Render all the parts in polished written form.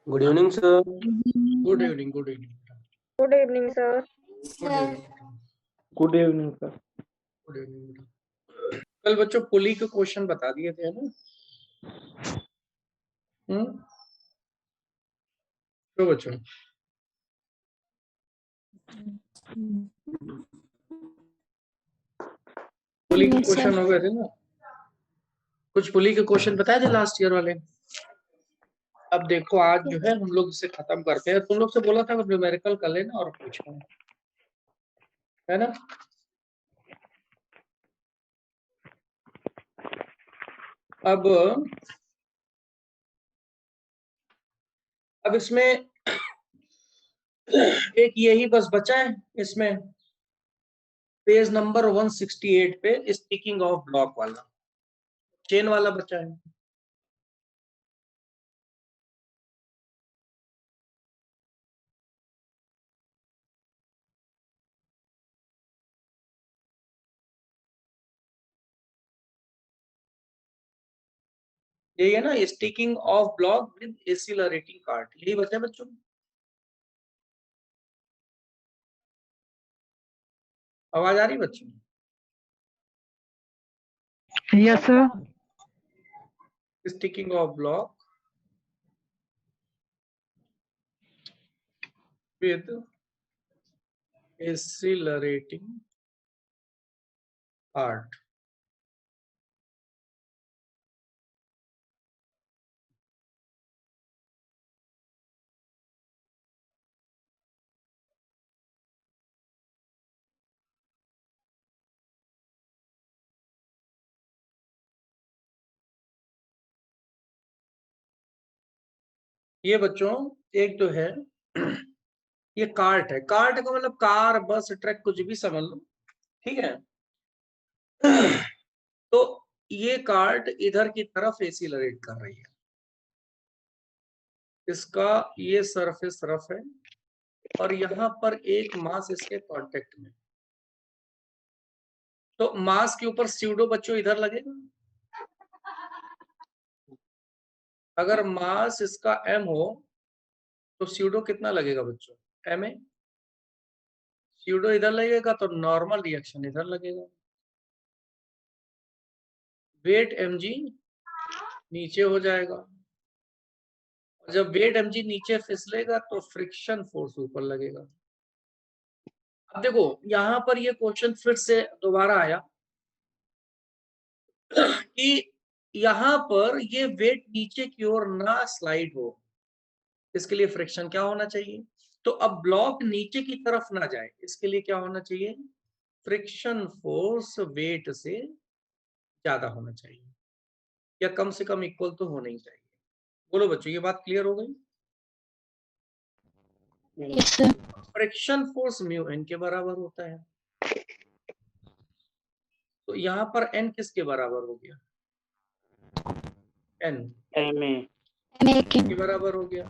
Good evening, sir. Good evening. Good evening. Good evening, sir. Good evening. Good evening, sir. Good evening. कल बच्चों पुली के question बता दिए थे ना? तो बच्चों पुली के क्वेश्चन हो गए थे ना? कुछ पुली के क्वेश्चन बताए थे लास्ट ईयर वाले. अब देखो आज जो है हम लोग इसे खत्म करते हैं. तुम लोग से बोला था न्यूमेरिकल कर लेना और पूछना है ना. अब इसमें एक यही बस बचा है. इसमें पेज नंबर 168 पे स्टिकिंग ऑफ ब्लॉक वाला चेन वाला बचा है. यही है ना, sticking of block with accelerating cart. यही बचा है बच्चों. आवाज आ रही बच्चों? Yes, sir. Sticking of block with accelerating cart. ये बच्चों एक तो है, ये कार्ट है. कार्ट का मतलब कार, बस, ट्रक, कुछ भी समझ लो. ठीक है. तो ये कार्ट इधर की तरफ एक्सीलरेट कर रही है. इसका ये सरफेस रफ है और यहाँ पर एक मास इसके कांटेक्ट में. तो मास के ऊपर स्यूडो बच्चों इधर लगेगा. अगर मास इसका m हो तो स्यूडो कितना लगेगा बच्चों? m है. स्यूडो इधर लगेगा तो नॉर्मल रिएक्शन इधर लगेगा. वेट mg नीचे हो जाएगा. और जब वेट mg नीचे फिसलेगा तो फ्रिक्शन फोर्स ऊपर लगेगा. अब देखो यहाँ पर ये क्वेश्चन फिर से दोबारा आया कि यहाँ पर ये वेट नीचे की ओर ना स्लाइड हो. इसके लिए फ्रिक्शन क्या होना चाहिए? तो अब ब्लॉक नीचे की तरफ ना जाए, इसके लिए क्या होना चाहिए? फ्रिक्शन फोर्स वेट से ज्यादा होना चाहिए या कम से कम इक्वल तो होना ही चाहिए. बोलो बच्चों, ये बात क्लियर हो गई? फ्रिक्शन फोर्स म्यू एन के बराबर होता है. तो यहाँ पर एन किसके बराबर हो गया? एन के बराबर हो गया.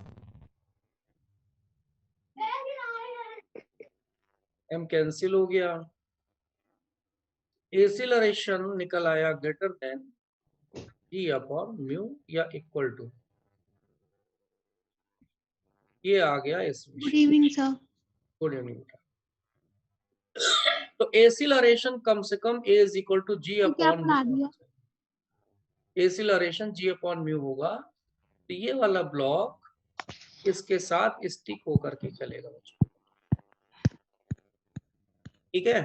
एम कैंसिल हो गया. एक्सीलरेशन निकल आया greater than g upon mu या इक्वल टू. ये आ गया इसमें. Good evening sir. Good evening. तो एक्सीलरेशन कम से कम a is equal to g upon mu. Acceleration g upon mu होगा. तो ये वाला ब्लॉक इसके साथ स्टिक होकर के चलेगा बच्चों. ठीक है.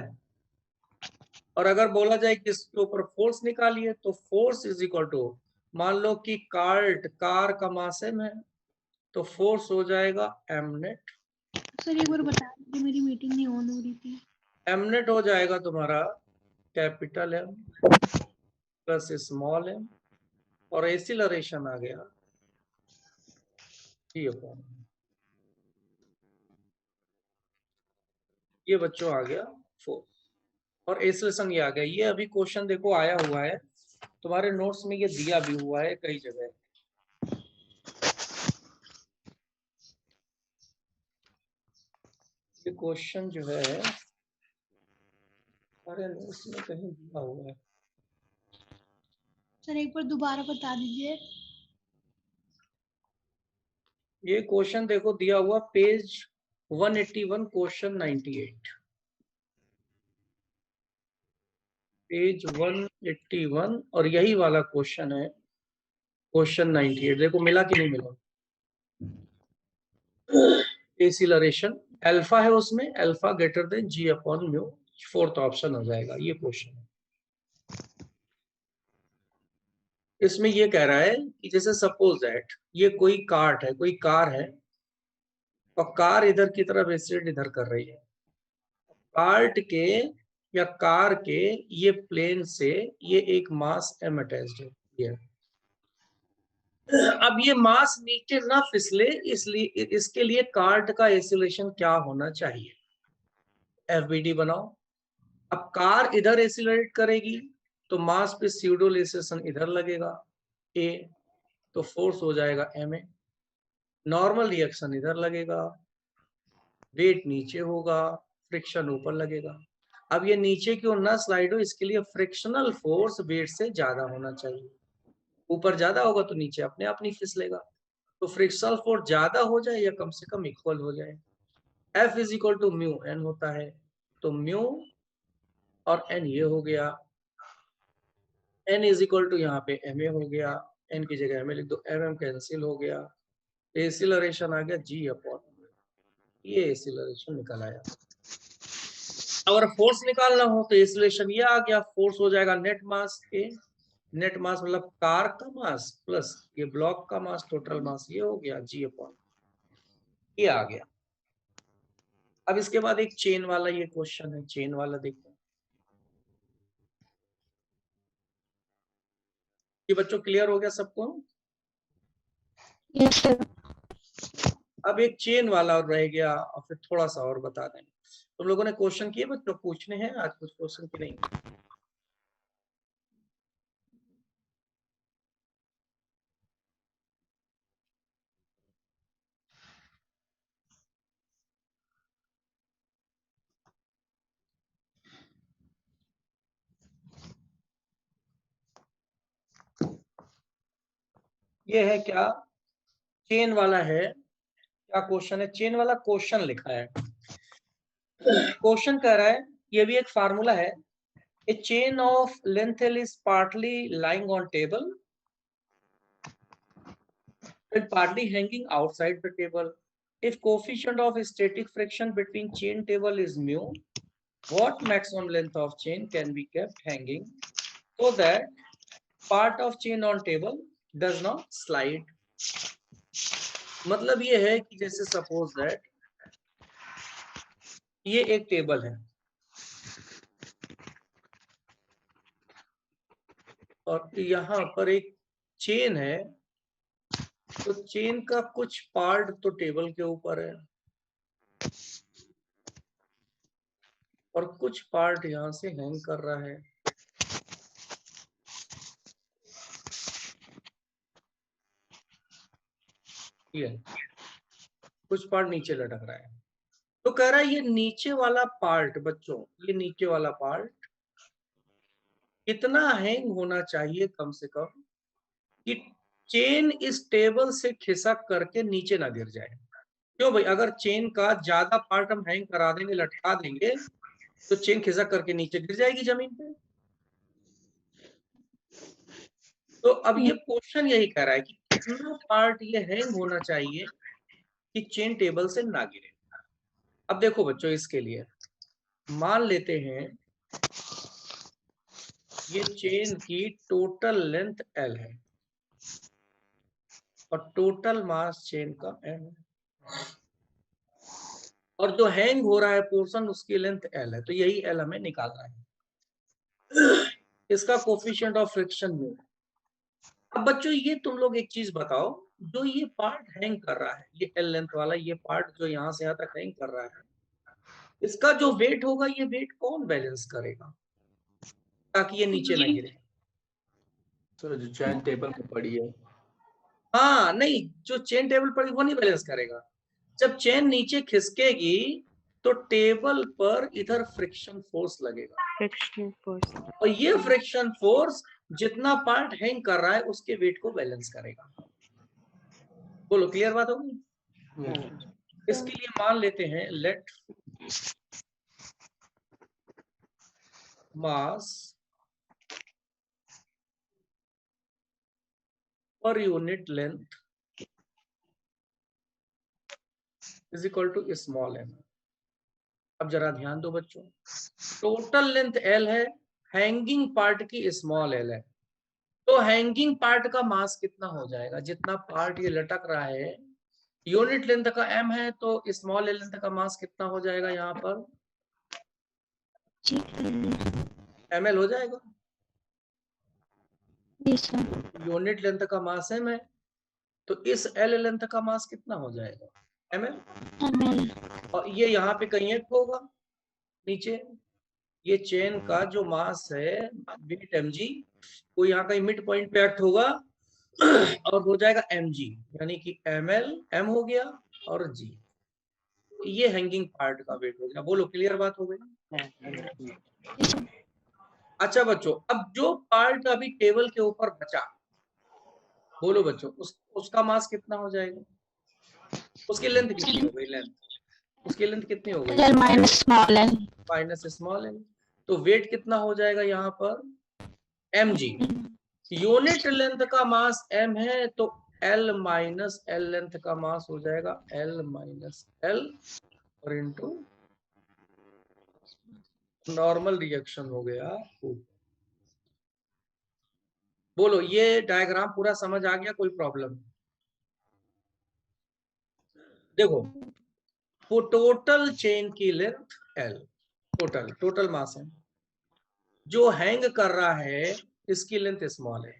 और अगर बोला जाए कि इसके ऊपर फोर्स निकालिए तो फोर्स इज इक्वल टू, मान लो कि कार का मास m है तो फोर्स हो जाएगा m नेट. सर एक बार बता दीजिए, मेरी मीटिंग नहीं ऑन हो रही थी. m नेट हो जाएगा तुम्हारा capital M plus small m और एक्सीलरेशन आ गया g अपॉन. ये बच्चों आ गया फोर्स और एक्सीलरेशन ये आ गया. ये अभी क्वेश्चन देखो आया हुआ है तुम्हारे नोट्स में, ये दिया भी हुआ है कई जगह. ये क्वेश्चन जो है हमारे नोट्स में कहीं दिया हुआ है. सर एक बार दोबारा बता दीजिए. ये क्वेश्चन देखो दिया हुआ पेज 181 क्वेश्चन 98, पेज 181 और यही वाला क्वेश्चन है क्वेश्चन 98। देखो मिला कि नहीं मिला। एक्सीलरेशन अल्फा है उसमें, alpha greater than g upon mu, fourth option हो जाएगा ये क्वेश्चन। इसमें ये कह रहा है कि जैसे सपोज दैट ये कोई कार्ट है, कोई कार है और कार इधर की तरफ एक्सीलरेट इधर कर रही है। कार्ट के या कार के ये प्लेन से ये एक मास m अटैच्ड है ये। अब ये मास नीचे ना फिसले इसलिए इसके लिए कार्ट का एक्सीलरेशन क्या होना चाहिए, FBD बनाओ। अब कार इधर एक्सीलरेट करेगी तो मास पे स्यूडोलेसेशन इधर लगेगा A, तो फोर्स हो जाएगा ma। नॉर्मल रिएक्शन इधर लगेगा, वेट नीचे होगा, फ्रिक्शन ऊपर लगेगा। अब ये नीचे की ओर ना स्लाइड हो इसके लिए फ्रिक्शनल फोर्स वेट से ज्यादा होना चाहिए। ऊपर ज्यादा होगा तो नीचे अपने आप नहीं फिसलेगा। तो फ्रिक्शनल फोर्स ज्यादा हो जाए या कम से कम इक्वल हो जाए। F is equal to mu N होता है, तो म्यू और एन ये हो गया, एन इज इक्वल टू यहाँ पे ma हो गया, एन की जगह ma लिख दो, mm कैंसिल हो गया, एक्सीलरेशन आ गया g अपॉन, ये एक्सीलरेशन निकल आया। अगर फोर्स निकालना हो तो एक्सीलरेशन ये आ गया, फोर्स हो जाएगा नेट मास A, नेट मास मतलब कार का मास प्लस ये ब्लॉक का मास, टोटल मास ये हो गया g अपॉन, ये आ गया। अब इसके बाद एक चेन वाला ये क्वेश्चन है, चेन वाला देखो। ये बच्चों क्लियर हो गया सबको? Yes sir. अब एक चेन वाला और रह गया और फिर थोड़ा सा और बता दें। तुम लोगों ने क्वेश्चन किए बच्चों, पूछने हैं आज कुछ क्वेश्चन की नहीं? ये है क्या, चेन वाला है। क्या क्वेश्चन है? चेन वाला क्वेश्चन लिखा है। क्वेश्चन कह रहा है, ये भी एक फार्मूला है, a chain of length L is partly lying on table and partly hanging outside the table. If coefficient of static friction between chain table is mu, what maximum length of chain can be kept hanging so that part of chain on table does not slide? मतलब ये है कि जैसे suppose that ये एक table है और यहाँ पर एक चेन है, तो चेन का कुछ पार्ट तो टेबल के ऊपर है और कुछ पार्ट यहां से हैंग कर रहा है। ये कुछ पार्ट नीचे लटक रहा है। तो कह रहा है ये नीचे वाला पार्ट बच्चों, ये नीचे वाला पार्ट कितना हैंग होना चाहिए कम से कम कि चेन इस टेबल से खिसक करके नीचे ना गिर जाए। क्यों भाई, अगर चेन का ज्यादा पार्ट हम हैंग करा देंगे, लटका देंगे, तो चेन खिसक करके नीचे गिर जाएगी जमीन पे। तो अब ये क्वेश्चन यही कह रहा है कि कितना पार्ट ये हैंग होना चाहिए कि चेन टेबल से ना गिरे। अब देखो बच्चों, इसके लिए मान लेते हैं ये चेन की टोटल लेंथ L है और टोटल मास चेन का M है और जो हैंग हो रहा है पोर्शन उसकी लेंथ L है, तो यही L हमें निकालना है। इसका कोफिशिएंट ऑफ फ्रिक्शन म्यू। अब बच्चों ये तुम लोग एक चीज बताओ, जो ये पार्ट हैंग कर रहा है, ये L लेंथ वाला ये पार्ट जो यहाँ से यहाँ तक हैंग कर रहा है, इसका जो वेट होगा ये वेट कौन बैलेंस करेगा ताकि ये नीचे ना गिरे? सर जो चैन टेबल में पड़ी है। हाँ नहीं, जो चेन टेबल पर वो नहीं बैलेंस करेगा। जब चेन नीचे खिसकेगी तो टेबल पर इधर फ्रिक्शन फोर्स लगेगा फ्रिक्शन फोर्स। और ये फ्रिक्शन फोर्स जितना पार्ट हैंग कर रहा है उसके वेट को बैलेंस करेगा। बोलो क्लियर बात होगी? इसके लिए मान लेते हैं let mass per unit length is equal to small M. अब जरा ध्यान दो बच्चों, टोटल लेंथ एल है, हैंगिंग पार्ट की स्मॉल एल है, तो हैंगिंग पार्ट का मास कितना हो जाएगा? जितना पार्ट ये लटक रहा है, यूनिट लेंथ का एम है, तो स्मॉल एल लेंथ का मास कितना हो जाएगा? यहाँ पर एम एल हो जाएगा। यूनिट लेंथ का मास एम है, तो इस एल लेंथ का मास कितना हो जाएगा? M L. और ये यहाँ पे कहीं एक होगा नीचे, ये चेन का जो मास है वेट एम जी, वो यहाँ कहीं मिड पॉइंट पे एक्ट होगा और हो जाएगा एम जी, यानी कि एम एल एम हो गया और जी, ये हैंगिंग पार्ट का वेट हो गया। बोलो क्लियर बात हो गई? अच्छा बच्चों, अब जो पार्ट अभी टेबल के ऊपर बचा, बोलो बच्चों, उसका मास कितना हो जाएगा? उसकी लेंथ कितनी हो गई? लेंथ उसकी लेंथ कितनी हो गई? Minus small L. तो वेट कितना हो जाएगा यहाँ पर? M G. यूनिट लेंथ का मास एम है, तो एल माइनस एल लेंथ का मास हो जाएगा एल माइनस एल और इनटू नॉर्मल रिएक्शन हो गया। बोलो ये डायग्राम पूरा समझ आ गया? कोई प्रॉब्लम? देखो, वो टोटल चेन की लेंथ एल, टोटल मास है, जो हैंग कर रहा है इसकी लेंथ स्मॉल है,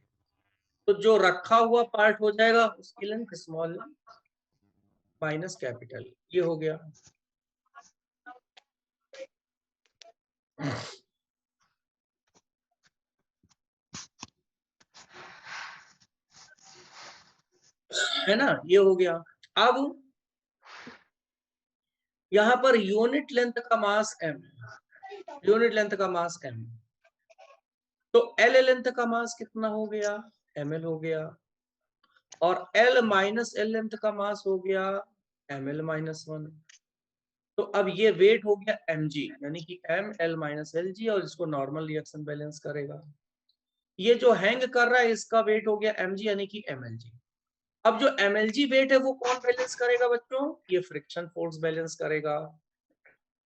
तो जो रखा हुआ पार्ट हो जाएगा उसकी लेंथ स्मॉल माइनस कैपिटल, ये हो गया। है ना, ये हो गया। अब यहां पर यूनिट लेंथ का मास एम, यूनिट लेंथ का मास एम, तो एल लेंथ का मास कितना हो गया? एम एल हो गया, और एल माइनस एल लेंथ का मास हो गया एम एल माइनस 1। तो अब ये वेट हो गया एम जी, यानी कि M L minus L G, और इसको नॉर्मल रिएक्शन बैलेंस करेगा। ये जो हैंग कर रहा है इसका वेट हो गया एम जी, यानी कि एम एल जी। अब जो एम एल जी वेट है वो कौन बैलेंस करेगा बच्चों? ये फ्रिक्शन फोर्स बैलेंस करेगा।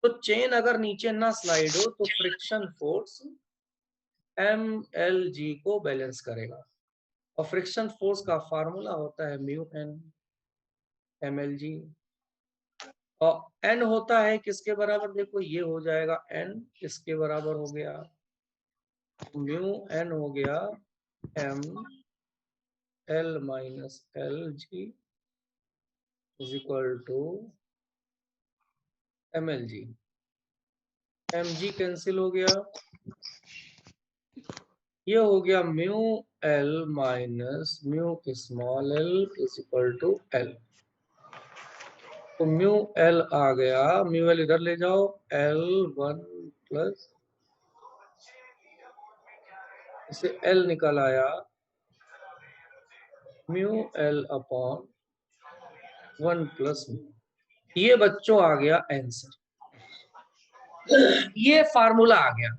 तो चेन अगर नीचे ना स्लाइड हो तो friction force M L G को बैलेंस करेगा, और फ्रिक्शन फोर्स का फार्मूला होता है mu N M L G, और एन होता है किसके बराबर? देखो ये हो जाएगा एन इसके बराबर हो गया, म्यू एन हो गया M L minus L G is equal to M L G. M G cancel हो गया, ये हो गया mu L minus mu small L is equal to L. तो म्यू एल आ गया, म्यू एल इधर ले जाओ, एल 1 प्लस, इसे एल निकल आया mu L upon 1 plus mu. ये बच्चों आ गया आंसर, ये फार्मूला आ गया।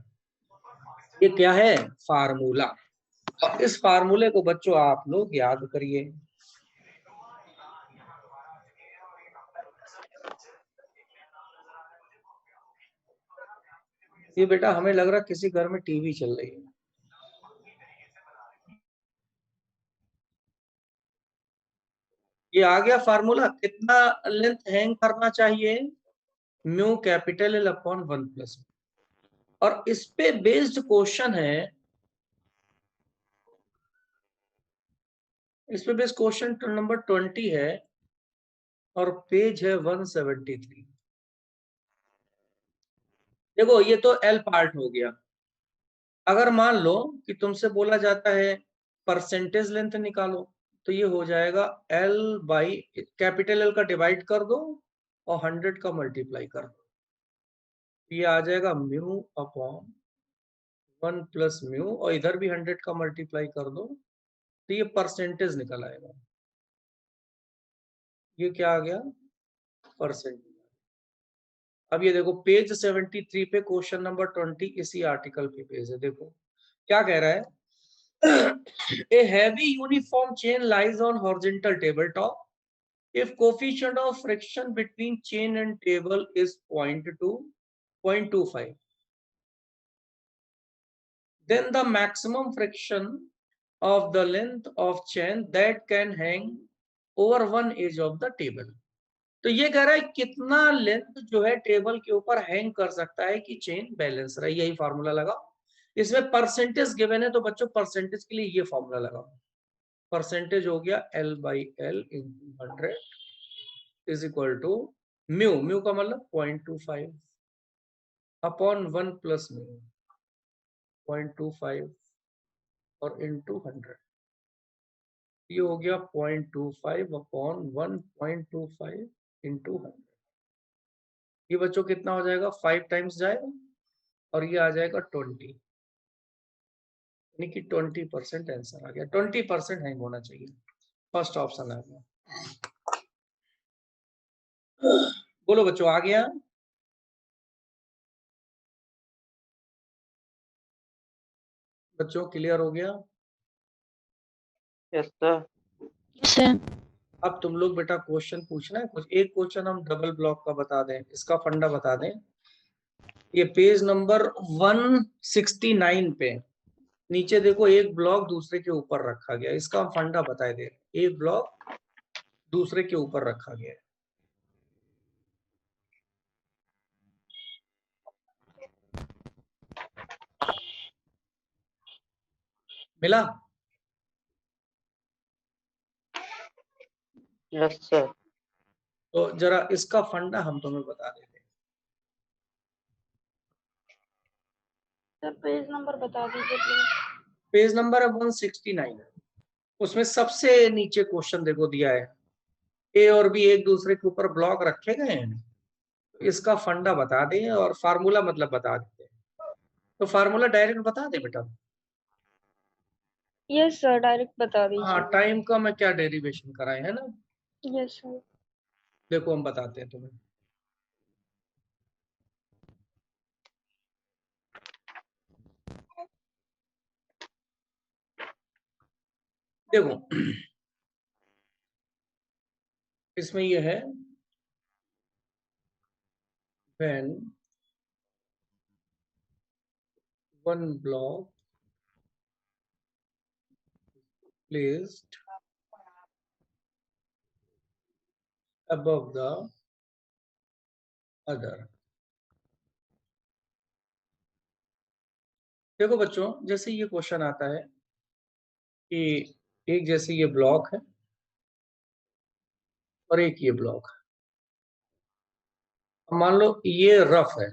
ये क्या है? फार्मूला। और इस फार्मूले को बच्चों आप लोग याद करिए। ये बेटा हमें लग रहा किसी घर में टीवी चल रही है। ये आ गया फार्मूला। कितना लेंथ हैंग करना चाहिए? Mu capital L upon 1 plus, और इस पे बेस्ड क्वेश्चन है, इस पे बेस्ड क्वेश्चन नंबर 20 है और पेज है 173। देखो ये तो एल पार्ट हो गया। अगर मान लो कि तुमसे बोला जाता है परसेंटेज लेंथ निकालो, तो ये हो जाएगा एल बाई कैपिटल एल का डिवाइड कर दो और 100 का मल्टीप्लाई कर दो, ये आ जाएगा म्यू अपॉन 1 प्लस म्यू, और इधर भी 100 का मल्टीप्लाई कर दो, तो ये परसेंटेज निकल आएगा। ये क्या आ गया? परसेंट। अब ये देखो पेज 73 पे क्वेश्चन नंबर 20 इसी आर्टिकल पे पेज है। देखो क्या कह रहा है, a heavy uniform chain lies on horizontal table top if coefficient of friction between chain and table is 0.25, then the maximum friction of the length of chain that can hang over one edge of the table। तो ये कह रहा है कितना length जो है table के ऊपर हैंग कर सकता है कि चेन बैलेंस रहे। यही फॉर्मूला लगाओ। इसमें परसेंटेज गिवन है तो बच्चों परसेंटेज के लिए ये फॉर्मूला लगाओ। परसेंटेज हो गया L by L into 100 is equal to mu, mu का मतलब 0.25 अपॉन 1 प्लस म्यू 0.25 और इंटू 100। ये हो गया 0.25 अपॉन 1.25 इंटू 100। ये बच्चों कितना हो जाएगा, 5 टाइम्स जाएगा और ये आ जाएगा 20, यानी कि 20% आंसर आ गया। 20% हैंग होना चाहिए, फर्स्ट ऑप्शन आ गया। बोलो बच्चों आ गया। बच्चों क्लियर हो गया? Yes sir. सर अब तुम लोग बेटा क्वेश्चन पूछना है कुछ। एक क्वेश्चन हम डबल ब्लॉक का बता दें, इसका फंडा बता दें। ये पेज नंबर 169 पे नीचे देखो, एक ब्लॉक दूसरे के ऊपर रखा गया, इसका हम फंडा बताए दे। एक ब्लॉक दूसरे के ऊपर रखा गया है। मिला? Yes sir. तो जरा इसका फंडा हम तुम्हें बता देते हैं। सर पेज नंबर बता दीजिए प्लीज। पेज नंबर है 169, उसमें सबसे नीचे क्वेश्चन देखो दिया है, ए और बी एक दूसरे के ऊपर ब्लॉक रखे गए हैं, इसका फंडा बता दें और फार्मूला मतलब बता देते हैं। तो फार्मूला डायरेक्ट बता दे बेटा। यस सर डायरेक्ट बता हाँ, दीजिए। टाइम का मैं क्या डेरिवेशन कराए है ना। Yes sir. देखो हम बताते हैं तुम्हें। देखो इसमें ये है, when one block placed above the other। देखो बच्चों जैसे ये क्वेश्चन आता है कि एक जैसे ये ब्लॉक है और एक ये ब्लॉक है। अब मान लो ये रफ है,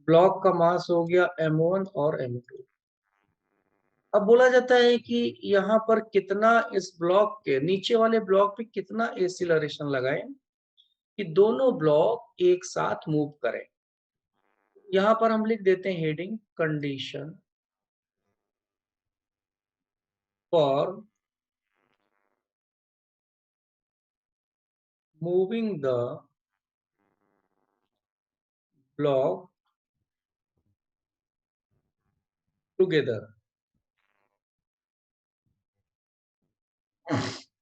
ब्लॉक का मास हो गया m1 और m2। अब बोला जाता है कि यहाँ पर कितना इस ब्लॉक के नीचे वाले ब्लॉक पे कितना एक्सीलरेशन लगाएं कि दोनों ब्लॉक एक साथ मूव करें। यहाँ पर हम लिख देते हैं heading condition for moving the block together.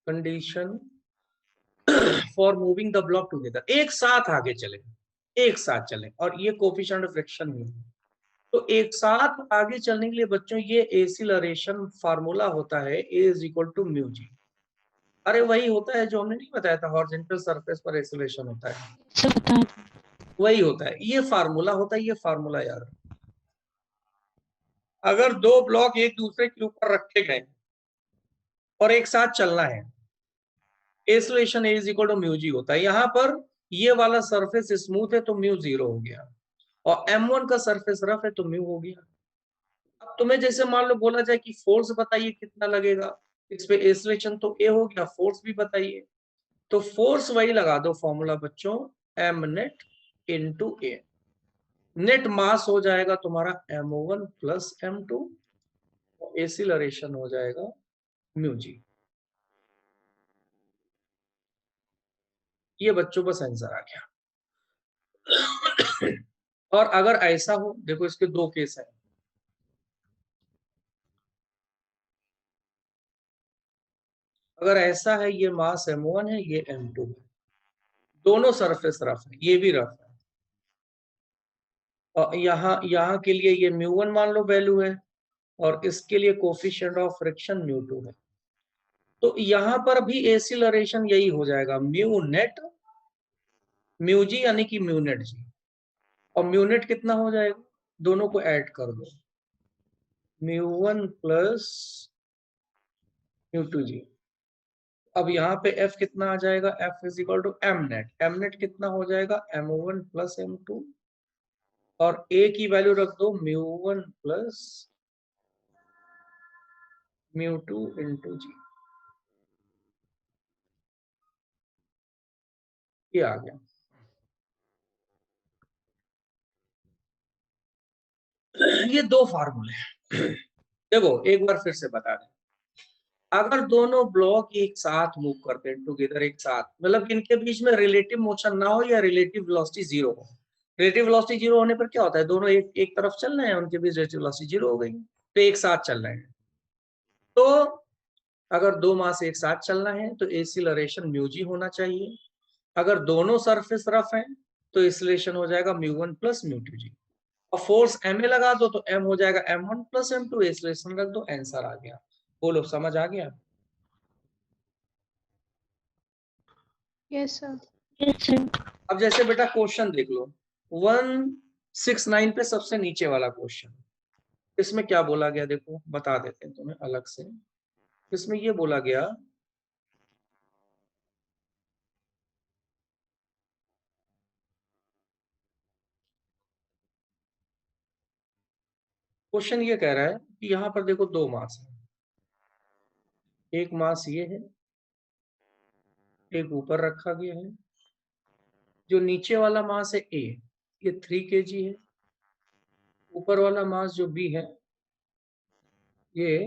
Condition for moving the block together, एक साथ आगे चले, एक साथ चले, और ये कोफिशिएंट ऑफ फ्रिक्शन है। तो एक साथ आगे चलने के लिए बच्चों ये एक्सीलरेशन फार्मूला होता है ए इज इक्वल टू म्यू जी। अरे वही होता है जो हमने नहीं बताया था, हॉरिजॉन्टल सरफेस पर एक्सीलरेशन होता है, सर बता। वही होता है, ये फार्मूला होता है। ये फार्मूला यार, अगर दो ब्लॉक एक दूसरे के ऊपर रखे गए और एक साथ चलना है, acceleration a is equal to mu g होता है। यहाँ पर ये वाला सरफेस स्मूथ है तो म्यू 0 हो गया, और m1 का सरफेस रफ है तो म्यू हो गया। अब तुम्हें जैसे मान लो बोला जाए कि फोर्स बताइए कितना लगेगा इस पे, एक्सीलरेशन तो ए हो गया, फोर्स भी बताइए। तो फोर्स वही लगा दो फॉर्मूला बच्चों, m नेट इंटू ए। नेट मास हो जाएगा तुम्हारा m1 प्लस m2, एक्सीलरेशन हो जाएगा म्यू जी। ये बच्चों बस आंसर आ गया। और अगर ऐसा हो, देखो इसके दो केस हैं। अगर ऐसा है, ये मास m1 है, ये m2 है, दोनों सरफेस रफ है, ये भी रफ है, और यहाँ के लिए ये μ1 मान लो वैल्यू है, और इसके लिए कोफिशिएंट ऑफ फ्रिक्शन μ2 है। तो यहाँ पर भी एसिलरेशन यही हो जाएगा, म्यू नेट म्यू जी यानी कि म्यू नेट जी, और म्यू नेट कितना हो जाएगा, दोनों को ऐड कर दो, μ1 प्लस μ2 जी। अब यहाँ पे F कितना आ जाएगा, F is equal to M net कितना हो जाएगा, m1 प्लस m2, और A की वैल्यू रख दो μ1 प्लस μ2 इंटू जी। ये आ गया। ये दो फार्मूले। देखो एक बार फिर से बता दें, अगर दोनों ब्लॉक एक साथ मूव करते हैं टुगेदर, एक साथ, मतलब इनके बीच में रिलेटिव मोशन ना हो या रिलेटिव वेलोसिटी जीरो हो। रिलेटिव वेलोसिटी जीरो होने पर क्या होता है, दोनों एक तरफ चल रहे हैं, उनके बीच रिलेटिव वेलोसिटी जीरो हो गई, तो एक साथ चल रहे हैं। तो अगर दो मास एक साथ चलना है तो एसिलरेशन म्यू जी होना चाहिए। अगर दोनों सरफेस रफ हैं तो एसिलेशन हो जाएगा μ1 प्लस μ2 जी, और फोर्स ma लगा दो तो m हो जाएगा m1 प्लस m2, एसिलेशन रख दो, आंसर आ गया। बोलो समझ आ गया? Yes sir. अब जैसे बेटा क्वेश्चन देख लो, 169 पे सबसे नीचे वाला क्वेश्चन, इसमें क्या बोला गया देखो, बता देते हैं तुम्हें अलग से। इसमें ये बोला गया, क्वेश्चन ये कह रहा है कि यहाँ पर देखो दो मास है, एक मास ये है, एक ऊपर रखा गया है। जो नीचे वाला मास है A, ये 3 kg है। ऊपर वाला मास जो B है ये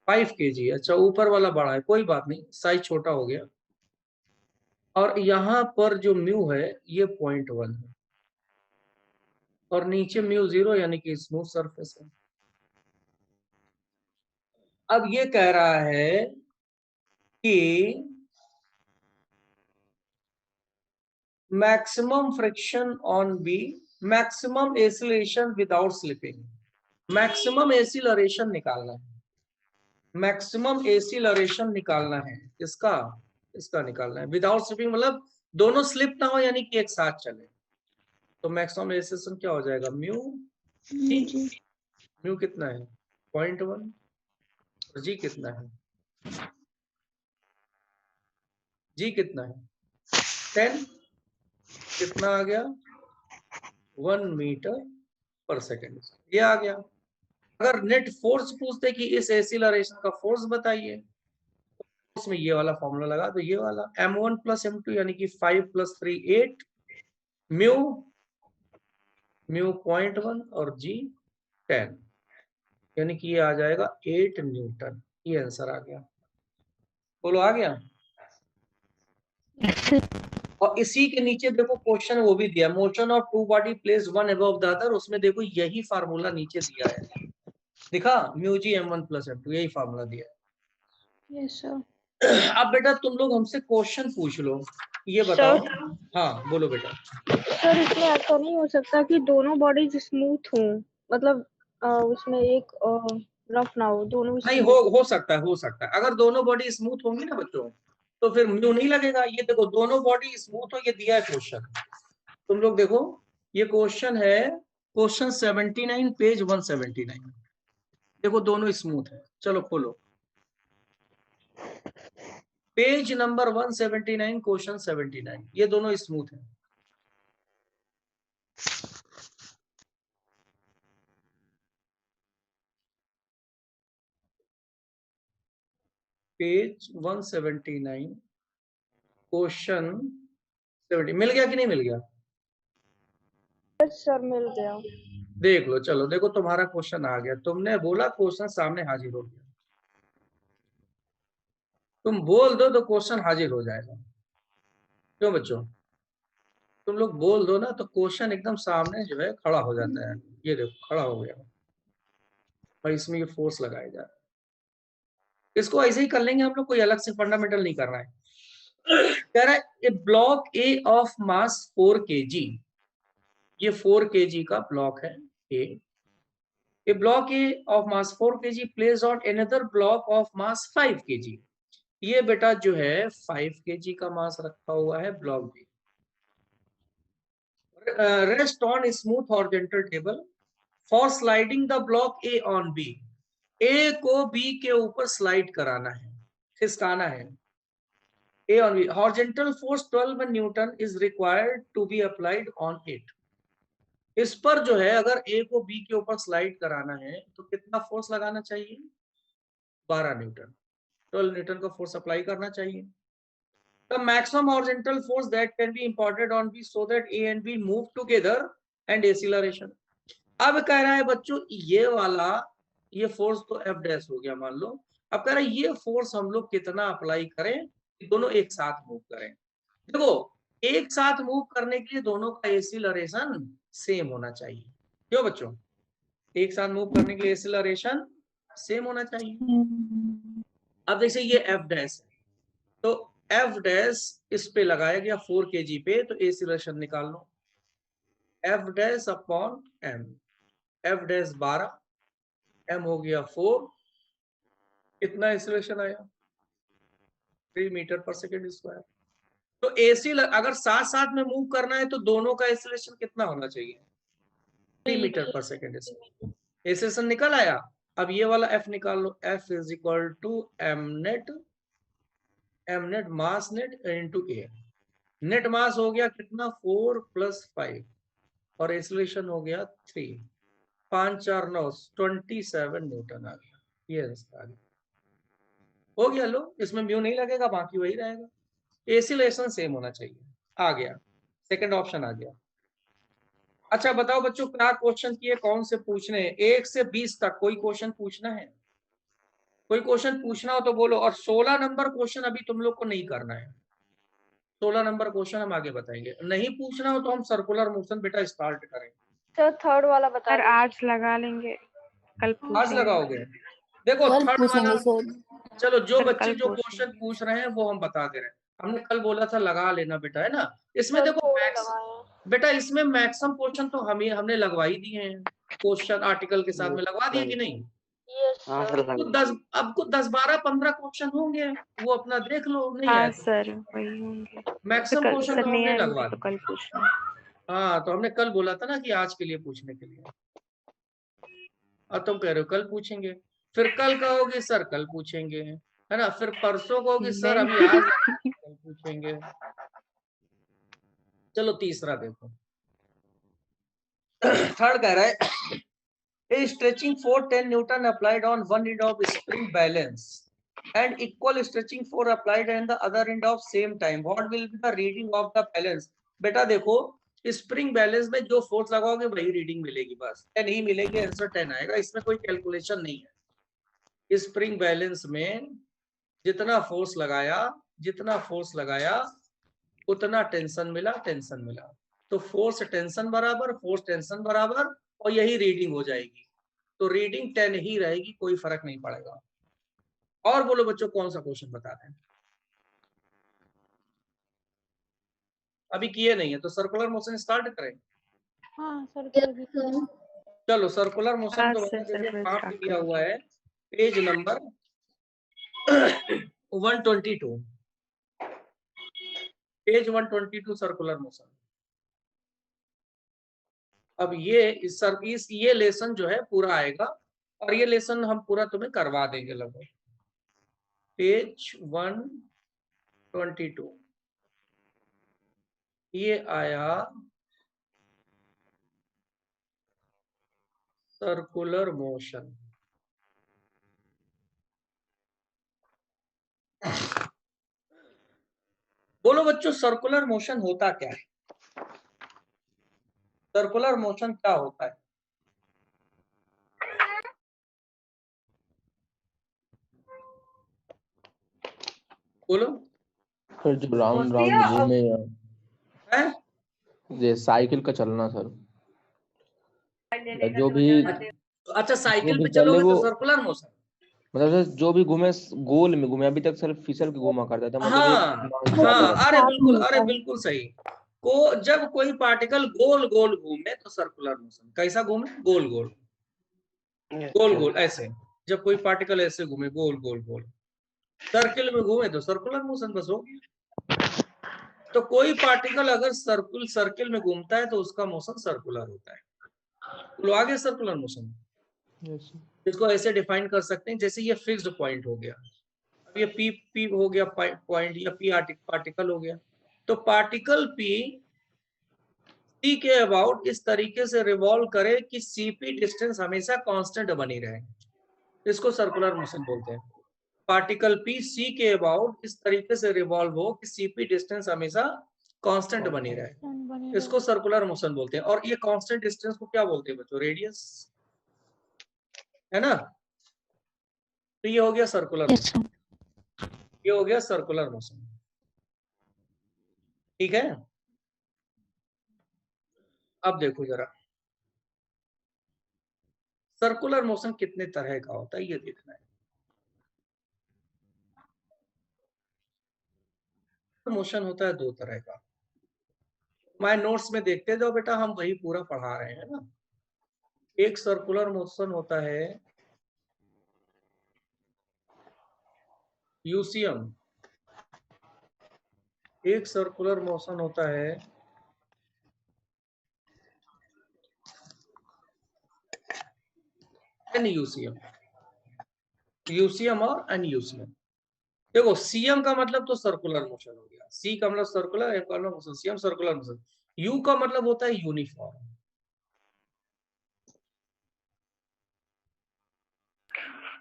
5 kg है। अच्छा ऊपर वाला बड़ा है, कोई बात नहीं, साइज छोटा हो गया। और यहाँ पर जो म्यू है ये 0.1 है, और नीचे μ0 यानी कि स्मूथ सरफेस है। अब ये कह रहा है कि maximum friction on B, maximum acceleration without slipping. Maximum acceleration निकालना है, मैक्सिमम एसिलरेशन निकालना है, इसका निकालना है विदाउट स्लिपिंग, मतलब दोनों स्लिप ना हो यानी कि एक साथ चले। तो मैक्सिमम एसिलेशन क्या हो जाएगा, म्यू जी। म्यू कितना है 0.1, और जी कितना है, जी कितना है 10, कितना आ गया 1 मीटर पर सेकेंड, ये आ गया। अगर नेट फोर्स पूछते कि इस एसिलरेशन का फोर्स बताइए, तो उसमें ये वाला फॉर्मूला लगा, तो ये वाला m1 प्लस m2 यानी कि 5 प्लस 3 8, म्यू 0.1 और जी 10, यानी कि ये आ जाएगा 8 न्यूटन। ये आंसर आ गया। बोलो आ गया? और इसी के नीचे देखो क्वेश्चन वो भी दिया, motion of two body place one above the other, उसमें देखो यही फार्मूला नीचे दिया है, दिखा, mu G m1 plus m2, यही फार्मूला दिया है। Yes sir. अब बेटा तुम लोग हमसे क्वेश्चन पूछ लो, ये बताओ। हाँ बोलो बेटा। सर इसमें ऐसा नहीं हो सकता कि दोनों बॉडीज स्मूथ हों, मतलब उसमें एक रफ ना हो, दोनों नहीं, हो सकता है, हो सकता है। अगर दोनों बॉडी स्मूथ होंगी ना बच्चों, तो फिर म्यू नहीं लगेगा। ये देखो दोनों बॉडी स्मूथ हो, ये दिया है क्वेश्चन, तुम लोग देखो, ये क्वेश्चन है, क्वेश्चन 79 पेज 179, देखो दोनों स्मूथ है। चलो खोलो पेज नंबर 179, क्वेश्चन 79, ये दोनों स्मूथ है। पेज 179, क्वेश्चन 70, मिल गया कि नहीं मिल गया? सर मिल गया। देख लो, चलो देखो तुम्हारा क्वेश्चन आ गया, तुमने बोला क्वेश्चन सामने हाजिर हो गया, तुम बोल दो तो क्वेश्चन हाजिर हो जाएगा। क्यों बच्चों? तुम लोग बोल दो ना तो क्वेश्चन एकदम सामने जो है खड़ा हो जाता है। ये देखो खड़ा हो गया और इसमें ये फोर्स लगाया जा रहा है। इसको ऐसे ही कर लेंगे हम लोग, कोई अलग से फंडामेंटल नहीं करना है। कह रहा है a block A of mass 4 kg, ये 4 kg का ब्लॉक है ए। A block A of mass 4 kg placed on another block of mass 5 kg. ये बेटा जो है 5 kg का मास रखा हुआ है block B. Rest on smooth horizontal table for sliding the block A on B. A को बी के ऊपर स्लाइड कराना है, खिसकाना है। A on B, horizontal force 12 newton is required to be applied on it. इस पर जो है अगर ए को बी के ऊपर स्लाइड कराना है तो कितना फोर्स लगाना चाहिए? 12 न्यूटन, 12 न्यूटन का फोर्स अप्लाई करना चाहिए। The maximum horizontal force that can be imparted on B so that A and B move together and acceleration. अब कह रहा है बच्चों ये वाला, ये फोर्स तो F डैश हो गया मान लो। अब कह रहा है ये फोर्स हम लोग कितना अप्लाई करें कि दोनों एक साथ मूव करें। देखो एक साथ मूव करने के लिए दोनों का एक्सीलरेशन सेम होना चाहिए। क्यों बच्चों? एक साथ मूव करने के लिए एक्सीलरेशन सेम होना चाहिए। अब जैसे ये एफ डैश है तो एफ डैश इस पे लगाया गया 4 kg पे, तो एक्सीलरेशन निकाल लो F dash upon M. F dash 12, M हो गया 4, कितना एक्सीलरेशन आया? 3 मीटर पर सेकेंड स्क्वायर। तो एसी अगर साथ साथ में मूव करना है तो दोनों का एक्सीलरेशन कितना होना चाहिए? 3 मीटर पर सेकेंड स्क्वायर। एक्सीलरेशन निकल आया। अब ये वाला एफ निकाल लो, F is equal to M net mass net into A. Net mass हो गया कितना? 4 + 5 और एक्सीलरेशन हो गया 3, 5 4 9 27 न्यूटन आ गया। ये आ गया, हो गया। लो इसमें म्यू नहीं लगेगा, बाकी वही रहेगा। एक्सीलरेशन सेम होना चाहिए। आ गया, सेकंड ऑप्शन आ गया। अच्छा बताओ बच्चों क्या क्वेश्चन किए, कौन से पूछने हैं? 1 से 20 तक कोई क्वेश्चन पूछना है? कोई क्वेश्चन पूछना हो तो बोलो। और 16 नंबर क्वेश्चन अभी तुम लोग को नहीं करना है। 16 नंबर क्वेश्चन हम आगे बताएंगे। नहीं पूछना हो तो हम सर्कुलर मोशन बेटा स्टार्ट करेंगे। सर थर्ड वाला बता सर दीजिए। आर्ट्स लगा लेंगे, कल आज पूछेंगे। लगाओगे? देखो कल थर्ड वाला, पूछेंगे सर। चलो जो सर बच्चे कल जो पूछ क्वेश्चन लेंगे। पूछ रहे हैं वो हम बता दे रहे हैं। हमने कल बोला था लगा लेना बेटा, है ना? इसमें सर देखो थोड़े मैक्स लगाए हैं। बेटा, इसमें मैक्सिमम क्वेश्चन तो हमने लगवा ही दिए हैं। क्वेश्चन आर्टिकल के साथ में लगवा दिए कि नहीं? यस हाँ सर। सर। तो 10 अब कुछ 10 12 15 क्वेश्चन होंगे, वो अपना देख लो। नहीं आए हाँ तो सर वही होंगे। तो मैक्सिमम कल क्वेश्चन सर तो नहीं हमने आएंगे लगवा तो दिए। कल पूछ लेंगे। हाँ तो हमने कल बोला था ना कि आज के लिए पूछने के लिए, और तुम कह रहे हो कल पूछेंगे। फिर कल कहोगे सर कल पूछेंगे, है ना? फिर परसों कहोगे सर अभी आज नहीं कल पूछेंगे। चलो तीसरा देखो। थर्ड कह रहा है a stretching force 10 Newton applied on one end of spring balance and equal stretching force applied on the other end of same time. What will be the reading of the balance? बेटा देखो spring balance में जो force लगाओगे वही reading मिलेगी, बस 10 ही मिलेगी, answer 10 आएगा। इसमें कोई कैलकुलेशन नहीं है। स्प्रिंग बैलेंस में जितना फोर्स लगाया उतना टेंशन मिला। तो फोर्स टेंशन बराबर और यही रीडिंग हो जाएगी। तो रीडिंग 10 ही रहेगी, कोई फर्क नहीं पड़ेगा। और बोलो बच्चों कौन सा क्वेश्चन बताते हैं? अभी किए नहीं है तो सर्कुलर मोशन स्टार्ट करें। हाँ सर चलो सर्कुलर मोशन हाँ तो सर जैसे सर पार्ट स्टार्ट दिया करो। हुआ है page number 122, page 122 circular motion. अब ये लेसन जो है पूरा आएगा और ये लेसन हम पूरा तुम्हें करवा देंगे लगभग। पेज 122 ये आया सर्कुलर मोशन। बोलो बच्चों सर्कुलर मोशन होता क्या है? सर्कुलर मोशन क्या होता है? बोलो। फिर जो राउंड राउंड घूमे है? ये साइकिल का चलना सर, या जो भी अच्छा साइकिल भी पे चले चलोगे तो वो सर्कुलर मोशन। मतलब सर जो भी घूमे गोल में घूमे, अभी तक सिर्फ फिसल के घूमा करता था, मतलब हाँ हाँ, अरे बिल्कुल सही। जब कोई पार्टिकल गोल गोल घूमे तो सर्कुलर मोशन। कैसा घूमे? गोल गोल गोल गोल ऐसे। जब कोई पार्टिकल ऐसे घूमे गोल गोल गोल, सर्किल में घूमे तो सर्कुलर मोशन बस हो गया। तो कोई पार्टिकल अगर सर्किल में घूमता है तो उसका मोशन सर्कुलर होता है। तो आ गया सर्कुलर मोशन। इसको ऐसे डिफाइन कर सकते हैं जैसे ये फिक्स्ड पॉइंट हो गया, अब ये पी हो गया पॉइंट, या पी पार्टिकल हो गया। तो पार्टिकल पी सी के अबाउट इस तरीके से रिवॉल्व करे कि सीपी डिस्टेंस हमेशा कांस्टेंट बनी रहे, इसको सर्कुलर मोशन बोलते हैं। पार्टिकल पी सी के अबाउट इस तरीके से रिवॉल्व हो कि सीपी डिस्टेंस हमेशा कांस्टेंट बनी रहे, इसको सर्कुलर मोशन बोलते हैं। और ये कांस्टेंट डिस्टेंस को क्या बोलते हैं बच्चों? रेडियस, है ना? तो ये हो गया सर्कुलर मोशन, ये हो गया सर्कुलर मोशन। ठीक है, अब देखो जरा सर्कुलर मोशन कितने तरह का होता है ये देखना है। मोशन होता है दो तरह का। माय नोट्स में देखते जाओ बेटा, हम वही पूरा पढ़ा रहे हैं ना। एक सर्कुलर मोशन होता है यूसीएम, एक सर्कुलर मोशन होता है एनयूसीएम। यूसीएम और एनयूसीएम। देखो सीएम का मतलब तो सर्कुलर मोशन हो गया, सी का मतलब सर्कुलर, एम का मतलब motion, CM circular motion. You का मतलब होता है यूनिफॉर्म,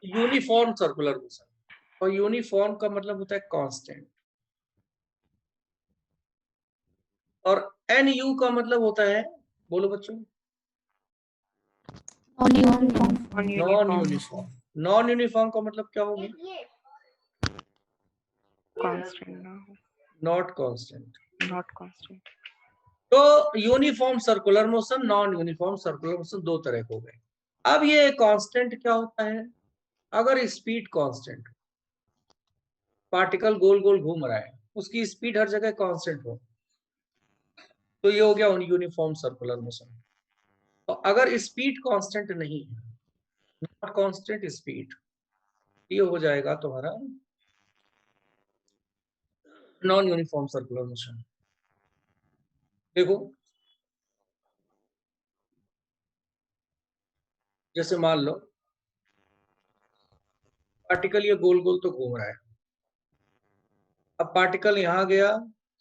यूनिफॉर्म सर्कुलर मोशन। और यूनिफॉर्म का मतलब होता है कांस्टेंट। और एनयू का मतलब होता है, बोलो बच्चों, नॉन यूनिफॉर्म। नॉन यूनिफॉर्म का मतलब क्या हो गया? Not constant. तो uniform circular motion, non uniform circular motion दो तरह के हो गए। अब ये कांस्टेंट क्या होता है? अगर स्पीड कांस्टेंट, पार्टिकल गोल गोल घूम रहा है, उसकी स्पीड हर जगह कांस्टेंट हो, तो ये हो गया यूनिफॉर्म सर्कुलर मोशन। तो अगर स्पीड कांस्टेंट नहीं है, नॉट कांस्टेंट स्पीड, ये हो जाएगा तुम्हारा नॉन यूनिफॉर्म सर्कुलर मोशन। देखो जैसे मान लो पार्टिकल ये गोल गोल तो घूम रहा है, अब पार्टिकल यहां गया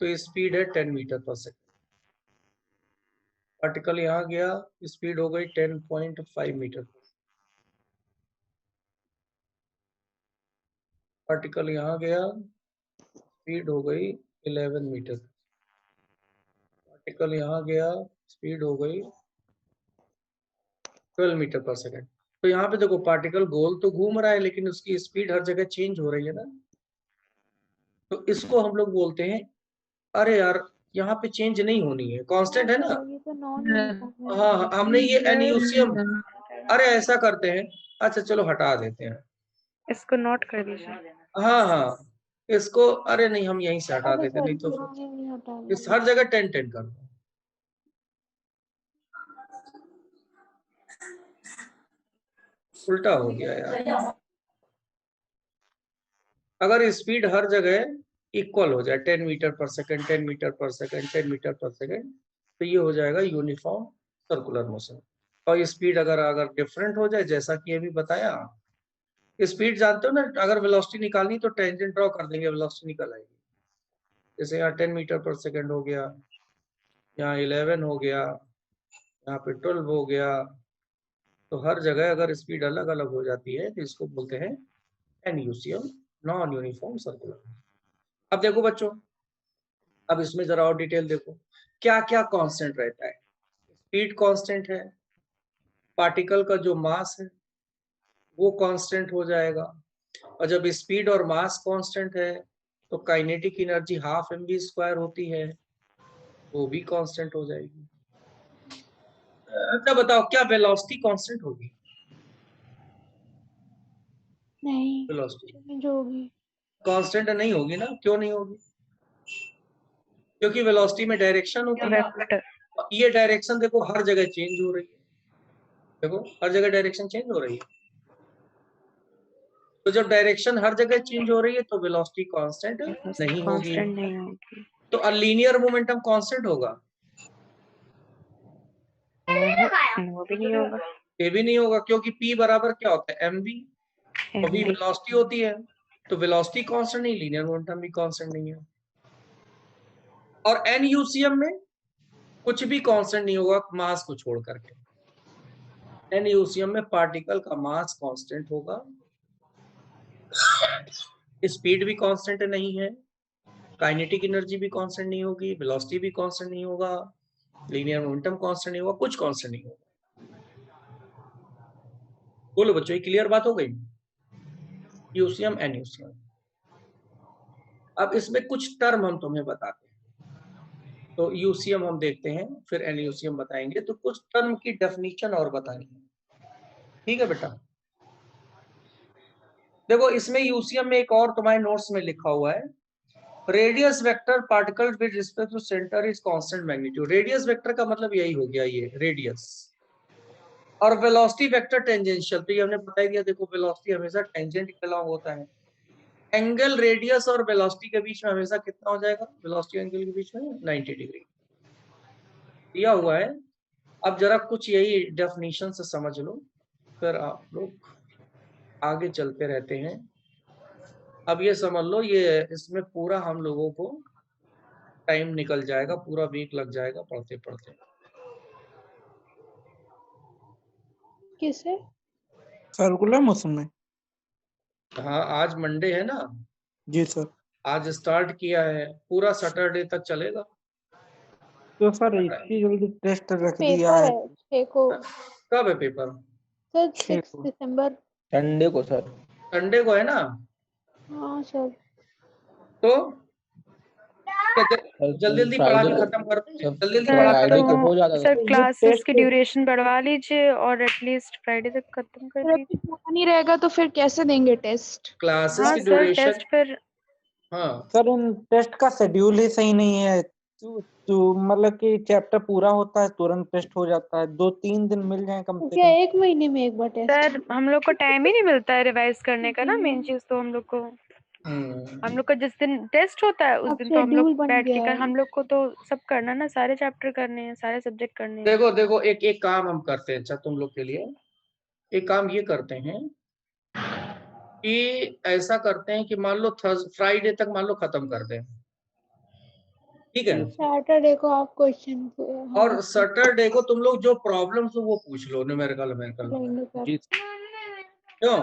तो स्पीड है 10 मीटर पर सेकेंड। पार्टिकल यहां गया, स्पीड हो गई 10.5 मीटर। पार्टिकल यहां गया, स्पीड हो गई 11 मीटर। पार्टिकल यहां गया, स्पीड हो गई 12 मीटर पर सेकेंड। तो यहाँ पे देखो पार्टिकल गोल तो घूम रहा है लेकिन उसकी स्पीड हर जगह चेंज हो रही है ना। तो इसको हम लोग बोलते हैं, अरे यार यहाँ पे चेंज नहीं होनी है, कांस्टेंट है ना। ये तो नॉन यूनिफॉर्म हाँ हाँ, हमने ये एनयूसीएम, अरे ऐसा करते हैं, अच्छा चलो हटा देते हैं, इसको नोट कर दीजिए। हाँ हाँ इसको, अरे नहीं हम यहीं से हटा देते, नहीं तो नहीं हटा इस हर जगह 10 कर दो। उल्टा हो गया यार। अगर स्पीड हर जगह इक्वल हो जाए 10 मीटर पर सेकंड, 10 मीटर पर सेकंड, 10 मीटर पर सेकंड, तो ये हो जाएगा यूनिफॉर्म सर्कुलर मोशन। और स्पीड अगर अगर डिफरेंट हो जाए, जैसा कि अभी बताया, स्पीड जानते हो ना, अगर वेलोसिटी निकालनी तो टेंजेंट ड्रॉ कर देंगे, वेलोसिटी निकल आएगी। जैसे यहाँ 10 मीटर पर सेकंड हो गया, यहाँ 11 हो गया, यहाँ पे 12 हो गया। तो हर जगह अगर स्पीड अलग अलग हो जाती है तो इसको बोलते हैं एनयूसीएम, नॉन यूनिफॉर्म सर्कुलर। अब देखो बच्चों, अब इसमें जरा और डिटेल देखो, क्या क्या कांस्टेंट रहता है। स्पीड कांस्टेंट है, पार्टिकल का जो मास है वो कांस्टेंट हो जाएगा। और जब स्पीड और मास कांस्टेंट है तो काइनेटिक एनर्जी हाफ mv² होती है, वो भी कांस्टेंट हो जाएगी। अच्छा बताओ, क्या वेलोसिटी कांस्टेंट होगी? नहीं, वेलोसिटी चेंज होगी। कांस्टेंट नहीं होगी ना, क्यों नहीं होगी? क्योंकि वेलोसिटी में डायरेक्शन होती है। वेक्टर। ये डायरेक्शन देखो हर जगह चेंज हो रही है, देखो हर जगह डायरेक्शन चेंज हो रही है। तो जब डायरेक्शन हर जगह चेंज हो रही है तो वेलोसिटी कांस्टेंट नहीं होगी। कांस्टेंट नहीं होगी। तो लीनियर मोमेंटम कांस्टेंट होगा? वो भी नहीं होगा। ये भी नहीं होगा, क्योंकि p बराबर क्या होता है, mv, और v वेलोसिटी होती है। तो वेलोसिटी कांस्टेंट नहीं, लीनियर मोमेंटम भी कांस्टेंट नहीं है। और NUCM में कुछ भी कांस्टेंट नहीं होगा मास को छोड़ करके। NUCM में पार्टिकल का मास कांस्टेंट होगा, स्पीड भी कांस्टेंट नहीं है, काइनेटिक एनर्जी भी कांस्टेंट नहीं होगी, वेलोसिटी भी कांस्टेंट नहीं होगा, लीनियर मोमेंटम कांस्टेंट नहीं होगा, कुछ कांस्टेंट नहीं होगा। बोलो बच्चों, ये क्लियर बात हो गई? UCM NUCM। अब इसमें कुछ टर्म हम तुम्हें बताते हैं। तो यूसीएम हम देखते हैं, फिर NUCM बताएंगे। तो कुछ टर्म की डेफिनेशन और बतानी है, ठीक है बेटा? देखो इसमें यूसीएम में एक और तुम्हारे नोट्स में लिखा हुआ है, radius vector particle with respect to centre is constant magnitude. Radius vector का मतलब यही हो गया, ये रेडियस। और वेलोसिटी वेक्टर टेंजेंशियल, तो ये हमने बता दिया। देखो वेलोसिटी हमेशा टेंजेंट के अलावा होता है। एंगल रेडियस और वेलोसिटी के बीच में हमेशा कितना हो जाएगा, वेलोसिटी एंगल के बीच में 90 डिग्री दिया हुआ है। अब जरा कुछ यही डेफिनेशन से समझ लो, फिर आप लोग आगे चलते रहते हैं। अब ये समझ लो, ये इसमें पूरा हम लोगों को टाइम निकल जाएगा, पूरा वीक लग जाएगा पढ़ते पढ़ते। किसे? सर्कुलर मोशन में। हाँ आज मंडे है ना, जी सर। आज स्टार्ट किया है, पूरा सैटरडे तक चलेगा। तो सर इतनी जल्दी टेस्ट रख दिया पेपर है। है 6 को कब है पेपर? सर, 6 6 को। दिसंबर। संडे को सर। संडे को है ना? हाँ सर। तो सर जल्दी जल्दी पढ़ा फ्राइडे के को, खत्म करते हैं, सर जल्दी जल्दी सर पढ़ा के फ्राइडे को खत्म। हो जाता सर सर। क्लासेस टेस्ट की ड्यूरेशन बढ़वा लीजिए और एटलीस्ट फ्राइडे तक खत्म कर सर दीजिए। पूरा नहीं रहेगा तो फिर कैसे देंगे टेस्ट? क्लासेस हाँ की सर, ड्यूरेशन, टेस्ट फिर हाँ सर इन टेस्ट का शेड्यूल ही सही नहीं है। तो मतलब कि चैप्टर पूरा होता है तुरंत टेस्ट हो जाता है, 2-3 दिन मिल जाए कम से क्या कम। 1 महीने में एक बार टेस्ट? सर हम लोग को टाइम ही नहीं मिलता है रिवाइज करने का ना। मेन चीज तो हम लोग का जिस दिन टेस्ट होता है उस अब दिन तो हम लोग शेड्यूल बन बैठ के गया है। हम लोग को तो सब करना ना, सारे चैप्टर करने हैं, सारे सब्जेक्ट करने हैं। देखो देखो, एक एक काम हम करते हैं, अच्छा तुम लोग के लिए एक काम ये करते हैं कि ऐसा करते हैं कि मान लो फ्राइडे तक मान लो खत्म कर दें, ठीक है? सैटरडे को आप क्वेश्चन और सैटरडे को तुम लोग जो प्रॉब्लम्स हो वो पूछ लो, न्यूमेरिकल जी क्यों?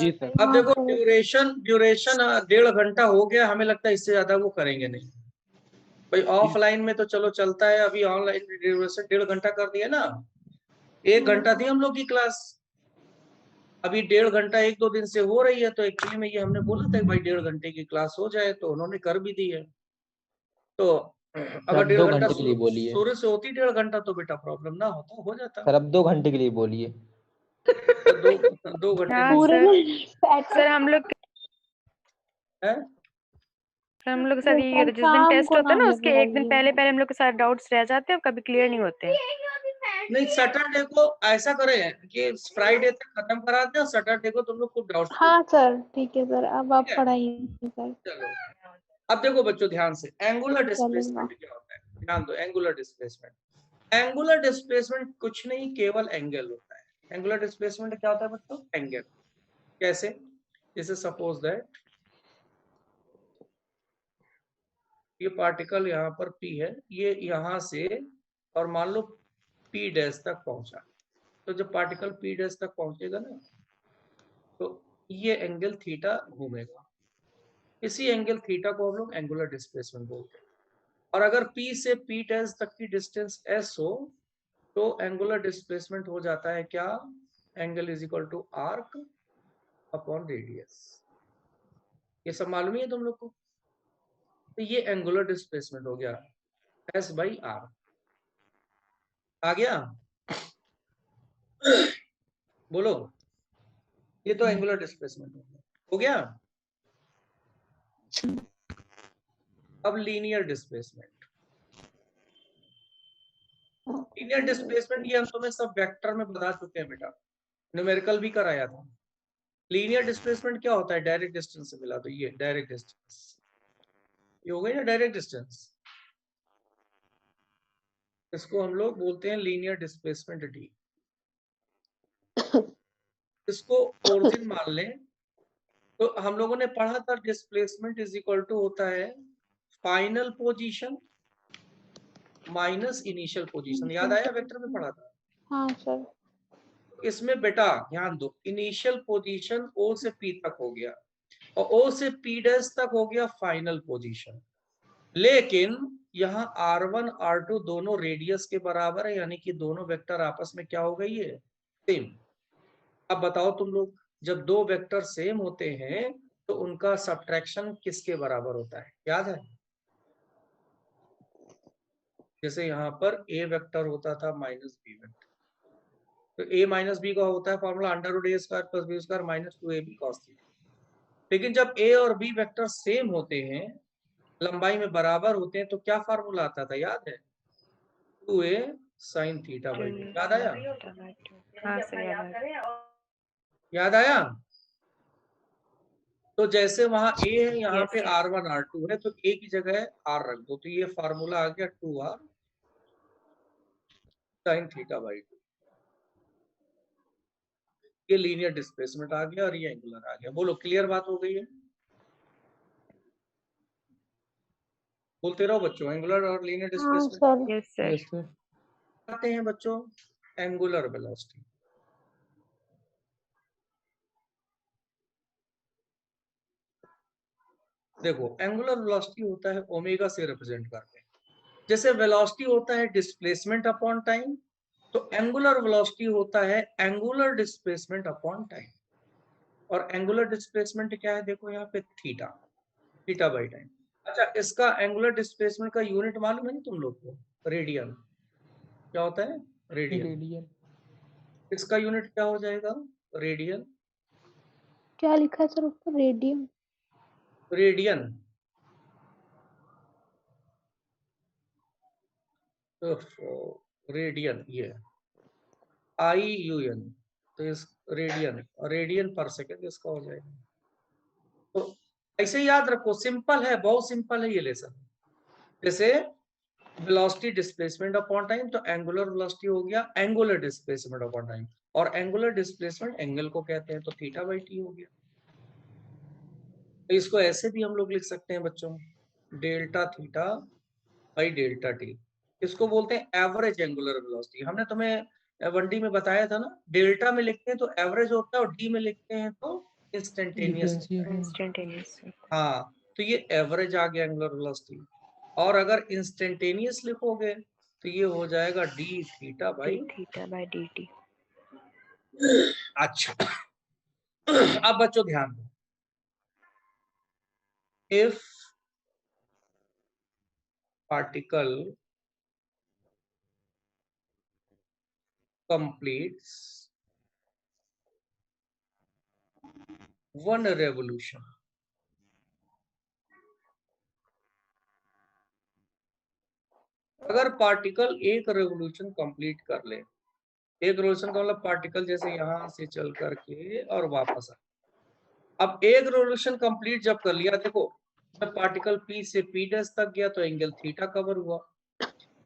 जी सर। अब देखो ड्यूरेशन ड्यूरेशन 1.5 घंटा हो गया, हमें लगता है इससे ज्यादा वो करेंगे नहीं भाई। ऑफलाइन में तो चलो चलता है, अभी ऑनलाइन ड्यूरेशन 1.5 घंटा कर दिया ना। 1 घंटा थी हम लोग की क्लास, अभी 1.5 घंटा 1-2 दिन से हो रही है। तो एक्चुअली में ये हमने बोला था कि भाई 1.5 घंटे की क्लास हो जाए, तो उन्होंने कर भी दी है। तो अगर सर अब 1.5 2 घंटा घंटे के लिए बोलिए। शुरू से होती 1.5 घंटा तो बेटा प्रॉब्लम ना होता, हो जाता। सर अब 2 घंटे के लिए बोलिए। तो 2 घंटे हाँ में पूरे सर। दिन सर हम लोग है। के साथ ये होता है, जिस दिन शाम टेस्ट को होता ना है ना हो उसके एक दिन पहले पहले हम लोग के साथ डाउट्स रह जाते हैं, कभी क्लियर नहीं होते हैं। नहीं सैटरडे को ऐसा करें कि फ्राइडे तक खत्म करा दें और सैटरडे को तुम लोग खूब डाउट्स पूछो। हाँ सर ठीक है सर, अब आप ठीक है, पढ़ाइए सर। चलो। अब देखो बच्चों ध्यान से, एंगुलर चलेगा। डिस्प्लेसमेंट क्या होता है, ध्यान दो। एंगुलर डिस्प्लेसमेंट, एंगुलर डिस्प्लेसमेंट कुछ नहीं केवल एंगल होता है। एंगुलर डिस्प्लेसमेंट क्या होता है बच्चों, एंगल। कैसे? जैसे सपोज दैट ये पार्टिकल यहाँ पर P है, ये यहाँ से और मान लो P डैश तक पहुंचा। तो जब पार्टिकल P डैश तक पहुंचेगा ना, तो ये एंगल थीटा घूमेगा। इसी एंगल थीटा को हम लोग एंगुलर डिस्प्लेसमेंट बोलते हैं। और अगर P से P डैश तक की डिस्टेंस S हो तो एंगुलर डिस्प्लेसमेंट हो जाता है क्या, angle is equal to arc upon radius. ये सब मालूम ही है तुम लोग को। तो ये एंगुलर डिस्प्लेसमेंट हो गया S/R। आ गया? बोलो, ये तो एंगुलर डिस्प्लेसमेंट हो गया। अब लीनियर डिस्प्लेसमेंट। लीनियर डिस्प्लेसमेंट ये हम तुम्हें सब वेक्टर में बता चुके हैं बेटा, न्यूमेरिकल भी कराया था। लीनियर डिस्प्लेसमेंट क्या होता है? डायरेक्ट डिस्टेंस से मिला, तो ये डायरेक्ट डिस्टेंस, ये हो गई ना डायरेक्ट डिस्टेंस। इसको हम लोग बोलते हैं लीनियर डिस्प्लेसमेंट डी। इसको ओरिजिन मान लें तो हम लोगों ने पढ़ा था डिस्प्लेसमेंट इज इक्वल टू होता है final position minus initial position. याद आया? वेक्टर में पढ़ा था। हाँ सर। इसमें बेटा ध्यान दो, इनिशियल पोजीशन O से P तक हो गया और O से P डैश तक हो गया फाइनल पोजीशन। लेकिन यहाँ R1 R2 दोनों रेडियस के बराबर है, यानी कि दोनों वेक्टर आपस में क्या हो गई है? सेम। अब बताओ तुम लोग, जब दो वेक्टर सेम होते हैं तो उनका सब्ट्रैक्शन किसके बराबर होता है? याद है? जैसे यहाँ पर A वेक्टर होता था माइनस B वेक्टर, तो A माइनस बी का होता है formula √A² + B² minus 2AB cos theta. लेकिन जब A और B वेक्टर सेम होते हैं, लंबाई में बराबर होते हैं, तो क्या फार्मूला आता था? याद है? 2A sin θ/2। याद आया? हाँ सर याद है। याद आया? तो जैसे वहां A है, यहाँ Yes, पे sir. R1 R2 है, तो A की जगह R रख दो, तो ये फार्मूला आ गया 2R sin θ/2। ये लीनियर डिस्प्लेसमेंट आ गया और ये एंगुलर आ गया। बोलो, क्लियर बात हो गई है? बोलते रहो बच्चों, एंगुलर और लीनियर हाँ displacement. Sir. Yes, sir. Yes sir. आते हैं बच्चों एंगुलर वेलोसिटी। देखो, एंगुलर वेलोसिटी होता है ओमेगा से रिप्रेजेंट करते हैं। जैसे वेलोसिटी होता है डिस्प्लेसमेंट अपॉन टाइम, तो एंगुलर वेलोसिटी होता है एंगुलर डिस्प्लेसमेंट अपॉन टाइम। और एंगुलर डिस्प्लेसमेंट क्या है? देखो यहाँ पे θ/टाइम। अच्छा, इसका एंगुलर डिस्प्लेसमेंट का यूनिट मालूम है तुम लोग को? रेडियन। क्या होता है? रेडियन। रेडियन। इसका यूनिट क्या हो जाएगा? रेडियन। क्या लिखा है सर ऊपर? रेडियन। रेडियन। रेडियन, ये IUN, तो इस रेडियन पर सेकेंड इसका हो जाएगा। तो ऐसे याद रखो, सिंपल है, बहुत सिंपल है ये लेसन। जैसे वेलोसिटी डिस्प्लेसमेंट अपॉन टाइम, तो एंगुलर वेलोसिटी हो गया एंगुलर डिस्प्लेसमेंट अपॉन टाइम, और एंगुलर डिस्प्लेसमेंट एंगल को कहते हैं, तो θ/t हो गया। तो इसको ऐसे भी हम लोग लिख सकते हैं बच्चों, Δθ/Δt। इसको बोलते हैं एवरेज एंगुलर वेलोसिटी। हमने तुम्हें 1D में बताया था ना, डेल्टा में लिखते हैं तो एवरेज होता है और डी में लिखते हैं तो इंस्टेंटेनियस। Instantaneous. हाँ, तो ये एवरेज आ गया एंगुलर वेलोसिटी। और अगर इंस्टेंटेनियस लिखोगे तो ये हो जाएगा dθ/। dθ/dt. अच्छा, अब बच्चों ध्यान दो, if particle completes one revolution, अगर पार्टिकल एक रेवोल्यूशन कंप्लीट कर ले, एक रेवोल्यूशन का मतलब पार्टिकल जैसे यहां से चल करके और वापस आ, अब एक रेवोल्यूशन कंप्लीट जब कर लिया, देखो जब पार्टिकल P से P' तक गया तो एंगल थीटा कवर हुआ।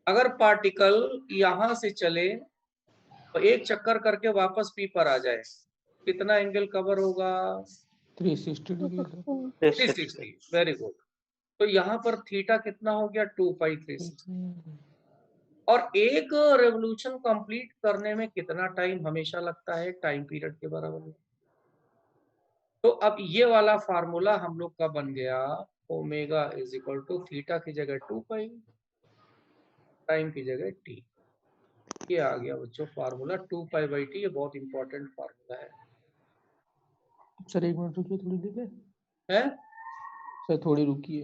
अगर पार्टिकल यहां से चले तो एक चक्कर करके वापस P पर आ जाए, कितना एंगल कवर होगा? 360 डिग्री सर। 360। Very good. तो यहाँ पर थीटा कितना हो गया? 2π360। और एक रेवोल्यूशन कंप्लीट करने में कितना टाइम हमेशा लगता है? टाइम पीरियड के बराबर। तो अब ये वाला फार्मूला हम लोग का बन गया, omega is equal to theta की जगह 2π, टाइम की जगह t। ये आ गया बच्चों फार्मूला 2π/t। ये बहुत इंपॉर्टेंट फार्मूला है। सर एक मिनट रुकिए, थोड़ी देर है? सर थोड़ी रुकिए,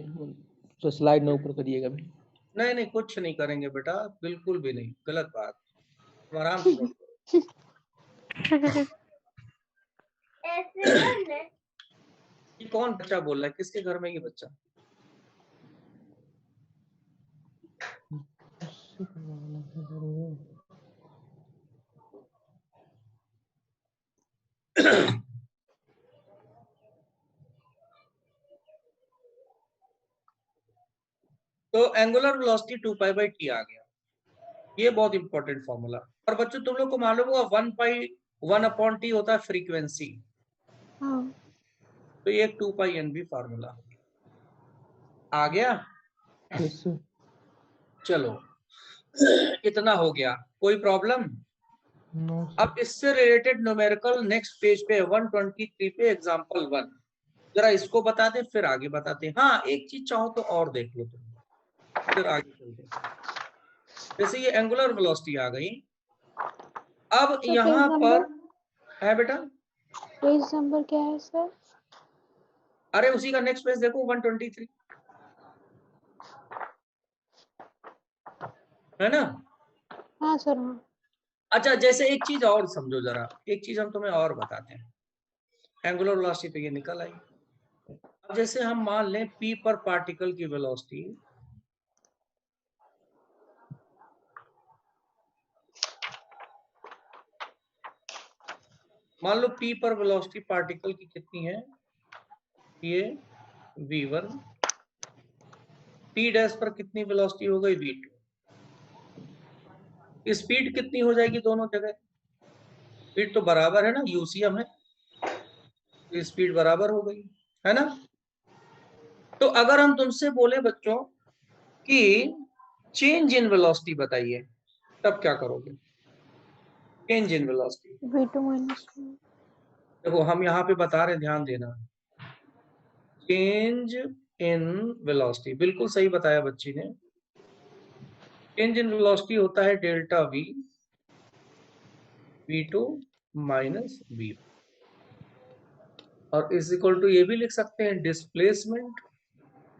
तो स्लाइड ना ऊपर करिएगा भी। नहीं नहीं, कुछ नहीं करेंगे बेटा, बिल्कुल भी नहीं, गलत बात। तुम आराम से नोट करो। ये कौन बच्चा बोल रहा है? किसके घर में ये बच्चा? तो angular velocity 2 pi by T आ गया, ये बहुत इंपॉर्टेंट फॉर्मूला। और बच्चों तुम लोग को मालूम होगा 1 अपॉन टी होता है फ्रीक्वेंसी, हाँ तो ये 2 पाई एन भी फार्मूला आ गया। Yes sir. चलो इतना हो गया, कोई प्रॉब्लम? नो अब इससे रिलेटेड न्यूमेरिकल नेक्स्ट पेज पे 123 पे एग्जांपल 1, जरा इसको बता दे फिर आगे बताते हैं। हाँ एक चीज चाहो तो और देख लो तुम, फिर आगे चलते हैं। जैसे ये एंगुलर वेलोसिटी आ गई, अब तो यहाँ पेज पर नंबर है बेटा, पेज नंबर क्या है सर? अरे उसी का नेक्स्ट पेज देखो 123 है ना। हाँ सर हाँ। अच्छा जैसे एक चीज और समझो जरा, एक चीज हम तुम्हें और बताते हैं। एंगुलर वेलोसिटी तो ये निकल आई। अब जैसे हम मान लें p पर पार्टिकल की वेलोसिटी मान लो p पर वेलोसिटी पार्टिकल की कितनी है, ये v1, p डैश पर कितनी वेलोसिटी हो गई v2, स्पीड कितनी हो जाएगी दोनों जगह? स्पीड तो बराबर है ना, यूसीएम है, स्पीड बराबर हो गई है ना। तो अगर हम तुमसे बोले बच्चों कि चेंज इन वेलोसिटी बताइए, तब क्या करोगे? Change in velocity v2 minus देखो हम यहाँ पे बता रहे, ध्यान देना। चेंज इन वेलोसिटी बिल्कुल सही बताया बच्ची ने। चेंज इन वेलोसिटी होता है delta v, v2 minus v, और इज इक्वल टू ये भी लिख सकते हैं डिस्प्लेसमेंट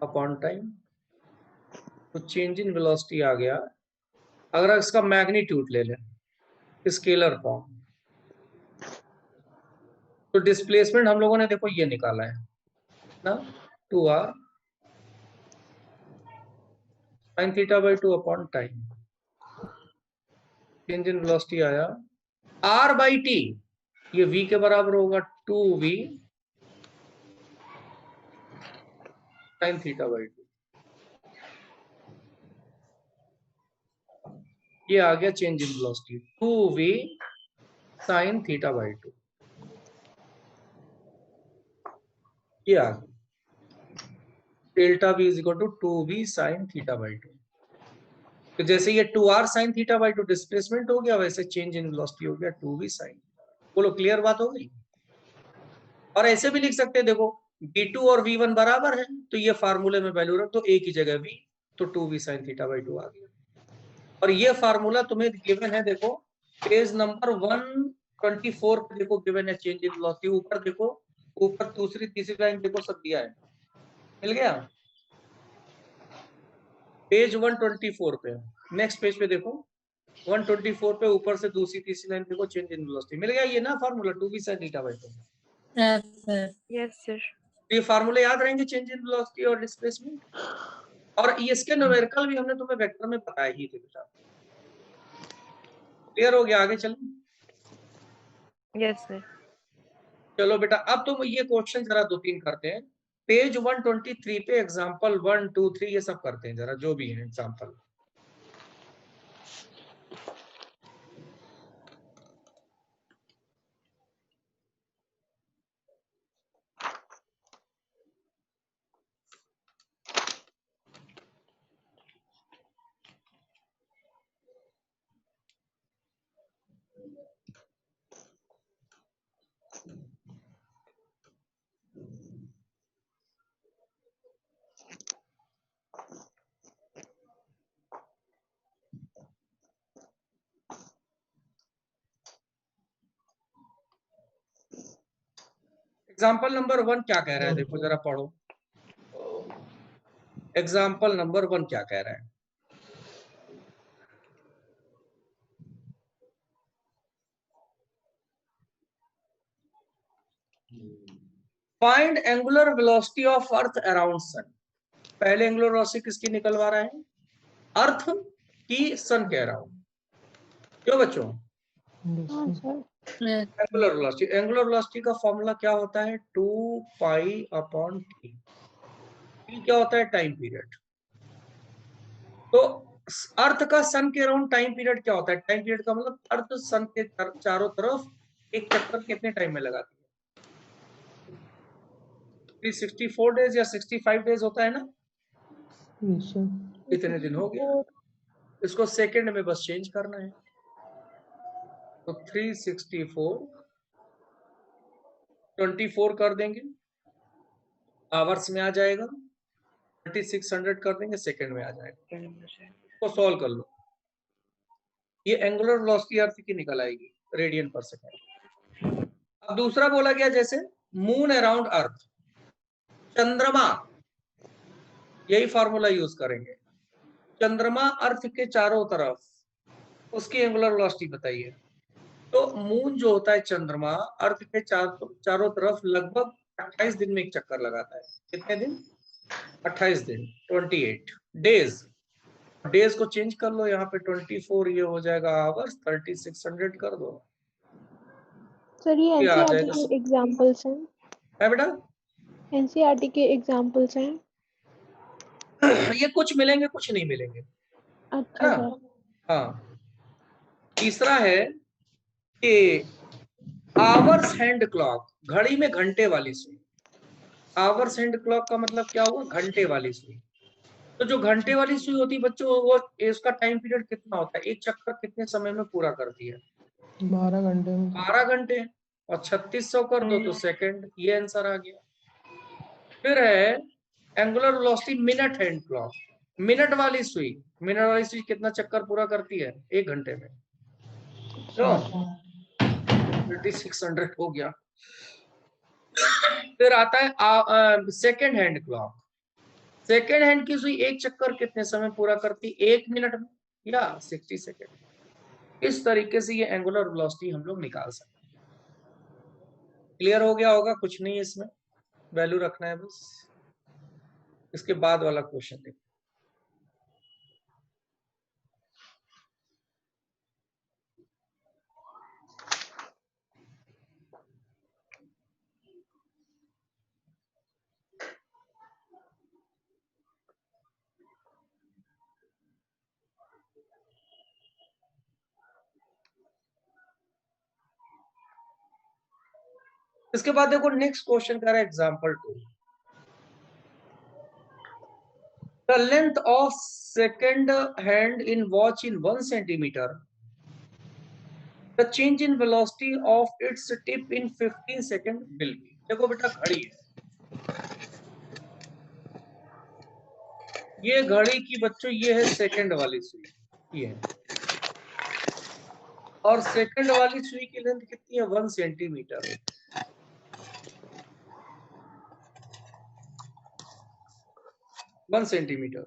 अपॉन टाइम। तो चेंज इन वेलोसिटी आ गया, अगर इसका मैग्नीट्यूड ले लें स्केलर फॉर्म, तो डिस्प्लेसमेंट हम लोगों ने देखो ये निकाला है ना, 2r sin theta by 2 upon time. Change in velocity आया r बाई टी, ये v के बराबर होगा 2v sin थीटा बाई 2, ये आ गया change in velocity 2v sin theta by 2, ये आ गया delta v is equal to 2v sin theta by 2। तो जैसे ये 2r sin theta by 2 displacement हो गया, वैसे चेंज इन वेलोसिटी हो गया 2v sin। बोलो क्लियर बात हो गई? और ऐसे भी लिख सकते हैं देखो v2 और v1 बराबर है, तो ये फार्मूले में वैल्यू रख दो एक ही जगह v, तो 2v sin थीटा बाई 2 आ गया। और ये फार्मूला तुम्हें गिवन है, देखो पेज नंबर 124 पे देखो गिवन है चेंज इन वेलोसिटी। ऊपर देखो, ऊपर दूसरी तीसरी लाइन देखो, सब दिया है, मिल गया। पेज 124 पे, नेक्स्ट पेज पे देखो 124 पे ऊपर से दूसरी तीसरी लाइन देखो, चेंज इन वेलोसिटी मिल गया। ये ना formula 2v sin theta by 2। Yes sir. ये फार्मूले याद रहेंगे, चेंज इन वेलोसिटी और डिस्प्लेसमेंट। और इसके न्यूमेरिकल भी हमने तुम्हें वेक्टर में बताया ही थे बेटा। क्लियर हो गया? आगे चलें। Yes sir. चलो बेटा अब तुम ये क्वेश्चन जरा 2-3 करते हैं। पेज 123 पे एग्जांपल 1 2 3 ये सब करते हैं जरा, जो भी है एग्जांपल। एग्जांपल नंबर 1 क्या कह रहा है, देखो जरा पढ़ो। एग्जाम्पल नंबर 1 क्या कह रहा है? Find angular velocity of earth around sun. पहले एंगुलर वेलोसिटी किसकी निकलवा रहा है? अर्थ की सन के अराउंड। क्यों बच्चों? हाँ sir. Angular velocity, angular velocity का फॉर्मूला क्या होता है? 2π/t। t क्या होता है? Time period. तो अर्थ का सन के अराउंड टाइम पीरियड क्या होता है? टाइम पीरियड का मतलब अर्थ सन के चारों तरफ एक चक्कर कितने टाइम में लगाती है? 364 डेज या 65 डेज होता है ना? इतने दिन हो गया, इसको सेकंड में बस चेंज करना है। तो 364 24 कर देंगे, आवर्स में आ जाएगा। 3600 कर देंगे, सेकंड में आ जाएगा। इसको सॉल्व कर लो, ये एंगुलर वेलोसिटी अर्थ की निकल आएगी रेडियन पर सेकंड। अब दूसरा बोला गया जैसे मून अराउंड अर्थ, चंद्रमा, यही फार्मूला यूज करेंगे। चंद्रमा अर्थ के चारों तरफ, उसकी एंगुलर वेलोसिटी बताइए। तो मून जो होता है चंद्रमा अर्थ के चारों तरफ लगभग 28 दिन में एक चक्कर लगाता है। कितने दिन? 28 दिन, 28 डेज। डेज को चेंज कर लो, यहाँ पे 24 ये हो जाएगा आवर्स, 3600 कर दो, सर ये ये आ एनसीईआरटी जाएगा। के एग्जांपल्स हैं। है बेटा? एनसीईआरटी के एग्जांपल्स हैं। ये कुछ मिलेंगे कुछ नहीं मिलेंगे, अच्छा है ना? सर। हाँ। तीसरा है कि आवर्स हैंड क्लॉक, घड़ी में घंटे वाली सुई। आवर्स हैंड क्लॉक का मतलब क्या हुआ? घंटे वाली सुई। तो जो घंटे वाली सुई होती है बच्चों, वो इसका टाइम पीरियड कितना होता है? एक चक्कर कितने समय में पूरा करती है? 12 घंटे में। 12 घंटे। और 3600 कर दो तो सेकंड, ये आंसर आ गया। फिर है angular velocity minute hand clock, minute वाली सुई। मिनट वाली सुई कितना चक्कर पूरा करती है 1 घंटे में? तो 3600 हो गया। फिर आता है second hand clock. Second hand की सुई एक चक्कर कितने समय पूरा करती? 1 मिनट में या 60 सेकेंड। इस तरीके से ये एंगुलर वेलोसिटी हम लोग निकाल सकते हैं। क्लियर हो गया होगा? कुछ नहीं है इसमें, वैल्यू रखना है बस। इसके बाद वाला क्वेश्चन देखो। इसके बाद देखो नेक्स्ट क्वेश्चन कर रहा है example 2। The length of second hand in watch in 1 centimetre, the change in velocity of its tip in 15 second will be. देखो बेटा घड़ी है, ये घड़ी की बच्चों ये है सेकंड वाली सुई, ये है। और सेकंड वाली सुई की लेंथ कितनी है? 1 सेंटीमीटर। 1 सेंटीमीटर।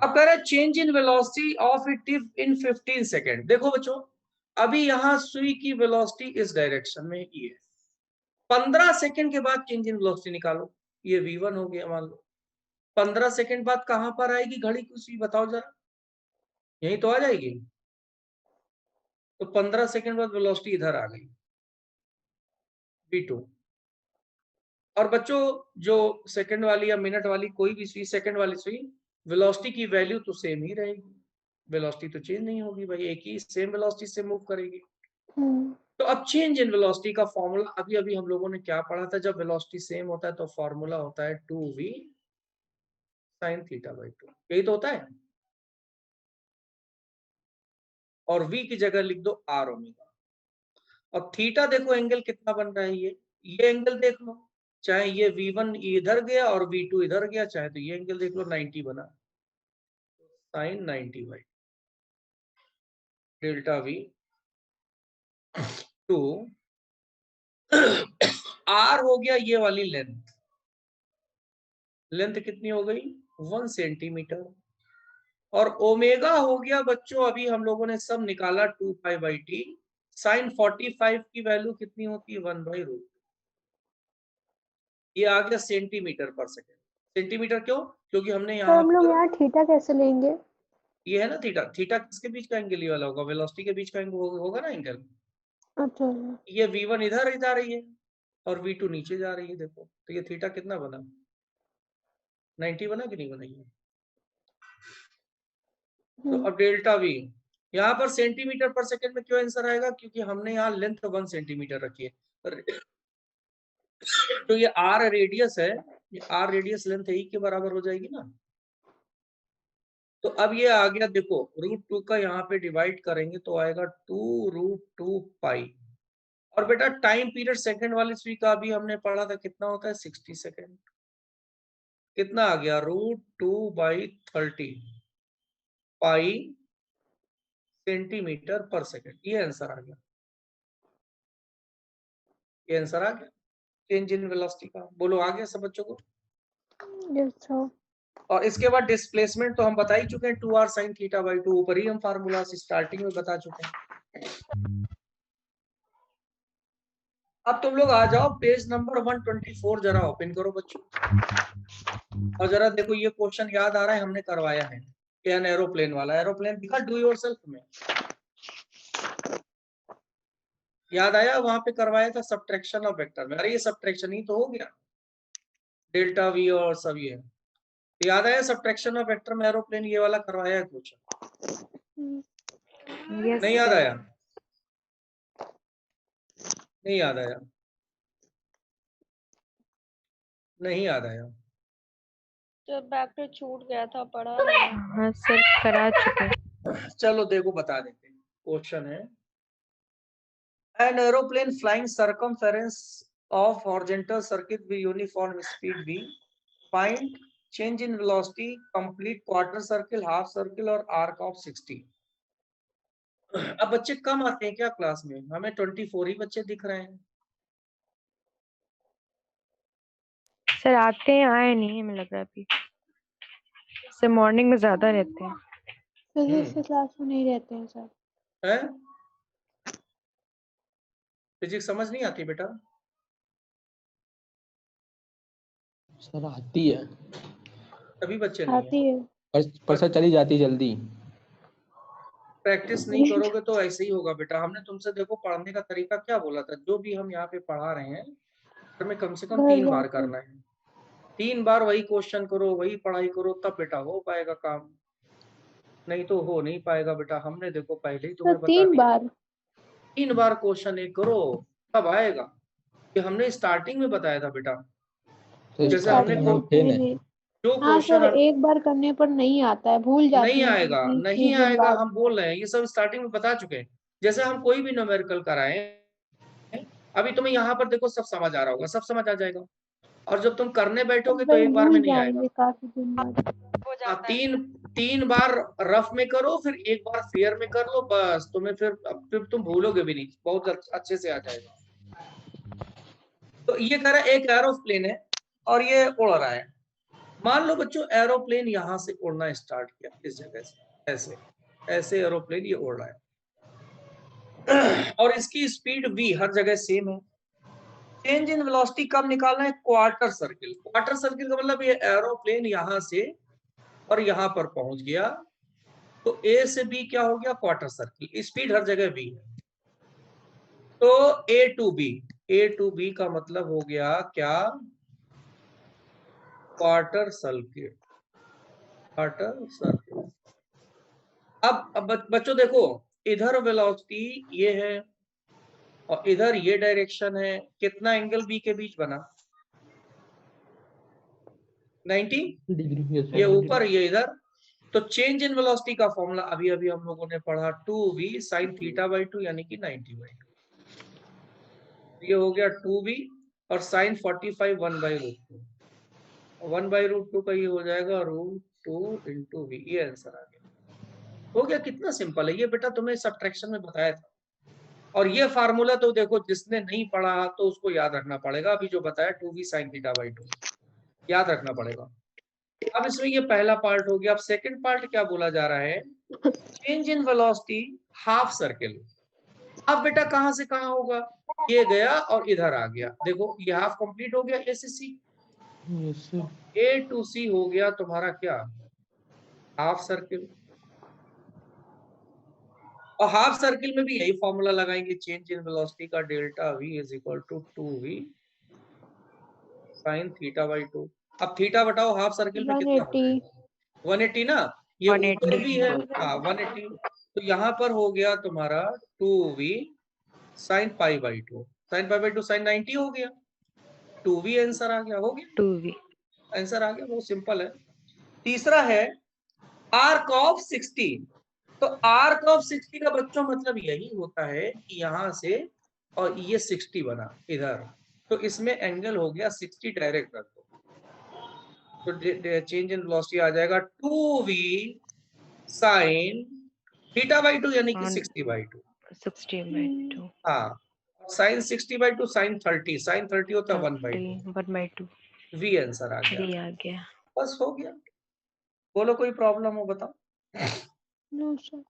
अब कह रहा है change in velocity of it tip in 15 second. देखो बच्चों, अभी यहां सुई की वेलोसिटी इस डायरेक्शन में ये है। 15 सेकंड के बाद चेंज इन वेलोसिटी निकालो। ये v1 हो गया मान लो। 15 सेकंड बाद कहां पर आएगी घड़ी की सुई? बताओ जरा, यही तो आ जाएगी। तो 15 सेकंड बाद वेलोसिटी इधर आ गई, v2। और बच्चों जो सेकंड वाली या मिनट वाली कोई भी सुई, सेकंड वाली सुई, वेलोसिटी की वैल्यू तो सेम ही रहेगी, वेलोसिटी तो चेंज नहीं होगी भाई, एक ही सेम वेलोसिटी से मूव करेगी। तो अब चेंज इन वेलोसिटी का फॉर्मूला अभी अभी हम लोगों ने क्या पढ़ा था? जब वेलोसिटी सेम होता है तो फॉर्मूला होता है 2v sin θ/2। यही तो होता है। और v की जगह लिख दो r ओमेगा। और थीटा देखो एंगल कितना बन रहा है, ये एंगल देख लो, चाहे ये v1 इधर गया और v2 इधर गया, चाहे तो ये एंगल देख लो 90 बना, sin 90/2 delta v to r हो गया ये वाली लेंथ, लेंथ कितनी हो गई 1 सेंटीमीटर। और ओमेगा हो गया बच्चों, अभी हम लोगों ने सब निकाला 2π/t। साइन 45 की वैल्यू कितनी होती है 1/√। ये आ गया सेंटीमीटर पर सेकेंड। सेंटीमीटर क्यों? क्योंकि हमने सर यहाँ हम लोग पर यहाँ थीटा कैसे लेंगे? ये है ना थीटा, थीटा किसके बीच का एंगल ये वाला होगा, वेलोसिटी के बीच का एंगल होगा ना एंगल। अच्छा ये v1 इधर जा रही है और v2 नीचे जा रही है, देखो तो ये थीटा कितना बना 90 बना कि नहीं बना ये। तो अब डेल्टा v यहाँ पर सेंटीमीटर पर सेकंड में क्यों आंसर आएगा, क्योंकि हमने यहाँ लेंथ 1 सेंटीमीटर रखी है। तो ये r रेडियस है, ये r रेडियस लेंथ e के बराबर हो जाएगी ना। तो अब ये आ गया देखो √2 का यहाँ पे डिवाइड करेंगे तो आएगा 2√2π। और बेटा टाइम पीरियड सेकंड वाली सुई का अभी हमने पढ़ा था कितना होता है 60 सेकंड। कितना आ गया √2/30 पाई सेंटीमीटर पर सेकंड। ये आंसर आ गया, ये आंसर आ गया चेंज इन वेलोसिटी का। बोलो आ गया सब बच्चों को। Yes sir. और इसके बाद डिस्प्लेसमेंट तो हम बता ही चुके हैं 2r sin θ/2, ऊपर ही हम फार्मूला स्टार्टिंग में बता चुके हैं। अब तुम लोग आ जाओ पेज नंबर 124 जरा ओपन करो बच्चों, और जरा देखो ये क्वेश्चन याद आ रहा है हमने करवाया है, एन एरोप्लेन वाला। एरोप्लेन दिखा डू योरसेल्फ में, याद आया वहां पे करवाया था सब्ट्रैक्शन ऑफ वेक्टर में। अरे ये सब्ट्रैक्शन ही तो हो गया, डेल्टा वी और सब ये याद आया। सब्ट्रैक्शन ऑफ वेक्टर में एरोप्लेन ये वाला करवाया है क्वेश्चन, नहीं याद आया? नहीं याद आया, नहीं याद आया। जब बैक पे छूट गया था पढ़ा। हाँ सर करा चुके। चलो देखो बता देते हैं। क्वेश्चन है an aeroplane flying circumference of horizontal circuit with uniform speed v, find change in velocity, complete quarter circle, half circle और arc of 60। अब बच्चे कम आते हैं क्या क्लास में? हमें 24 ही बच्चे दिख रहे हैं। सर आते हैं, आए नहीं है मुझे लग रहा है अभी। सर मॉर्निंग में ज्यादा रहते हैं। फिजिक्स की क्लास में नहीं रहते हैं सर। है फिजिक्स समझ नहीं आती बेटा? सर आती है, तभी बच्चे नहीं आती है। है। पर सर चली जाती जल्दी। प्रैक्टिस नहीं करोगे तो ऐसे ही होगा बेटा। हमने तुमसे देखो पढ़ने का तरीका क्या बोला था, जो भी हम यहाँ पे पढ़ा रहे हैं हमें कम से कम घर 3 बार जाके। करना है। 3 बार वही क्वेश्चन करो, वही पढ़ाई करो, तब बेटा हो पाएगा काम, नहीं तो हो नहीं पाएगा बेटा। हमने देखो पहले ही तो तुम्हें बता 3 दिया, बार 3 बार क्वेश्चन एक करो तब आएगा। ये हमने स्टार्टिंग में बताया था बेटा। तो जैसे हमने स्टार्टिंग हम थे नहीं। जो हाँ सर, क्वेश्चन एक बार करने पर नहीं आता है, भूल जाती नहीं हूँ आएगा, कि नहीं दिन आएगा, बाद। हम बोल रहे हैं ये सब स्टार्टिंग में बता चुके हैं। जैसे हम कोई भी न्यूमेरिकल कराएं, अभी तुम्हें यहाँ पर देखो सब समझ आ रहा होगा, सब समझ आ जाएगा, और जब तुम करने बैठोगे तो वही एक बार में भूल नहीं आएगा। जाएंगे काफी दिन बाद। तीन बार रफ में करो, फिर एक बार फेयर में कर लो, बस तुम्हें फिर तुम भूलोगे भी नहीं, बहुत अच्छे से आ जाएगा। तो ये कह रहा है एक एरोप्लेन है और ये उड़ रहा है। मान लो बच्चों एरोप्लेन यहाँ से उड़ना स्टार्ट किया इस जगह से, ऐसे ऐसे एरोप्लेन ये उड़ रहा है और इसकी स्पीड v हर जगह सेम है। चेंज इन वेलोसिटी कब निकालना है? Quarter circle. क्वार्टर सर्किल का मतलब ये एरोप्लेन यहाँ से और यहाँ पर पहुंच गया, तो A से B क्या हो गया? Quarter circle. स्पीड हर जगह v है, तो A to B का मतलब हो गया क्या? Quarter circle, quarter circle. अब बच्चों देखो इधर वेलोसिटी ये है और इधर ये डायरेक्शन है, कितना एंगल बी के बीच बना? 90 डिग्री। ये ऊपर ये इधर। तो चेंज इन वेलोसिटी का फॉर्मूला अभी अभी हम लोगों ने पढ़ा 2v sin θ/2 यानी कि 90/2। ये हो गया 2v और sin 45 1/√2, 1/√2 का ये हो जाएगा √2 × v। ये आंसर आ गया, हो गया। कितना सिंपल है ये बेटा, तुम्हें सब्ट्रैक्शन में बताया था। और ये फार्मूला तो देखो जिसने नहीं पढ़ा तो उसको याद रखना पड़ेगा, अभी जो बताया 2v sin θ/2। याद रखना पड़ेगा। अब इसमें ये पहला पार्ट हो गया। अब सेकंड पार्ट क्या बोला जा रहा है, change in velocity half circle. अब बेटा कहां से कहां होगा, ये गया और इधर आ गया, देखो ये हाफ कंप्लीट हो गया, ए से सी, ए टू सी हो गया तुम्हारा क्या, हाफ सर्किल। और हाफ सर्किल में भी यही फॉर्मूला लगाएंगे, चेंज इन वेलोसिटी का delta v is equal to 2v sin theta by 2। अब थीटा बताओ हाफ सर्किल में कितना हो 180 जाएगा, 180 ना, ये 180 ऊपर भी है, हाँ 180, तो यहाँ पर हो गया तुम्हारा 2v sin pi by 2, sin pi by 2 sin 90 हो गया, 2v आंसर आ गया, हो गया 2v। आंसर आ गया, बहुत सिंपल है। तीसरा है आर्क ऑफ 60। तो आर्क ऑफ 60 का बच्चों मतलब यही होता है कि यहां से और ये 60 बना इधर, तो इसमें एंगल हो गया 60 डायरेक्ट रख दो, तो चेंज इन वेलोसिटी आ जाएगा 2v sin थीटा बाई 2 यानी कि 60 बाई 2, 60/2 हाँ sin 60 बाई 2 sin 30, sin 30 होता है 1 बाई 1/2 v आंसर आ गया, भी आ गया। बस हो गया। बोलो कोई प्रॉब्लम हो बताओ। No sir.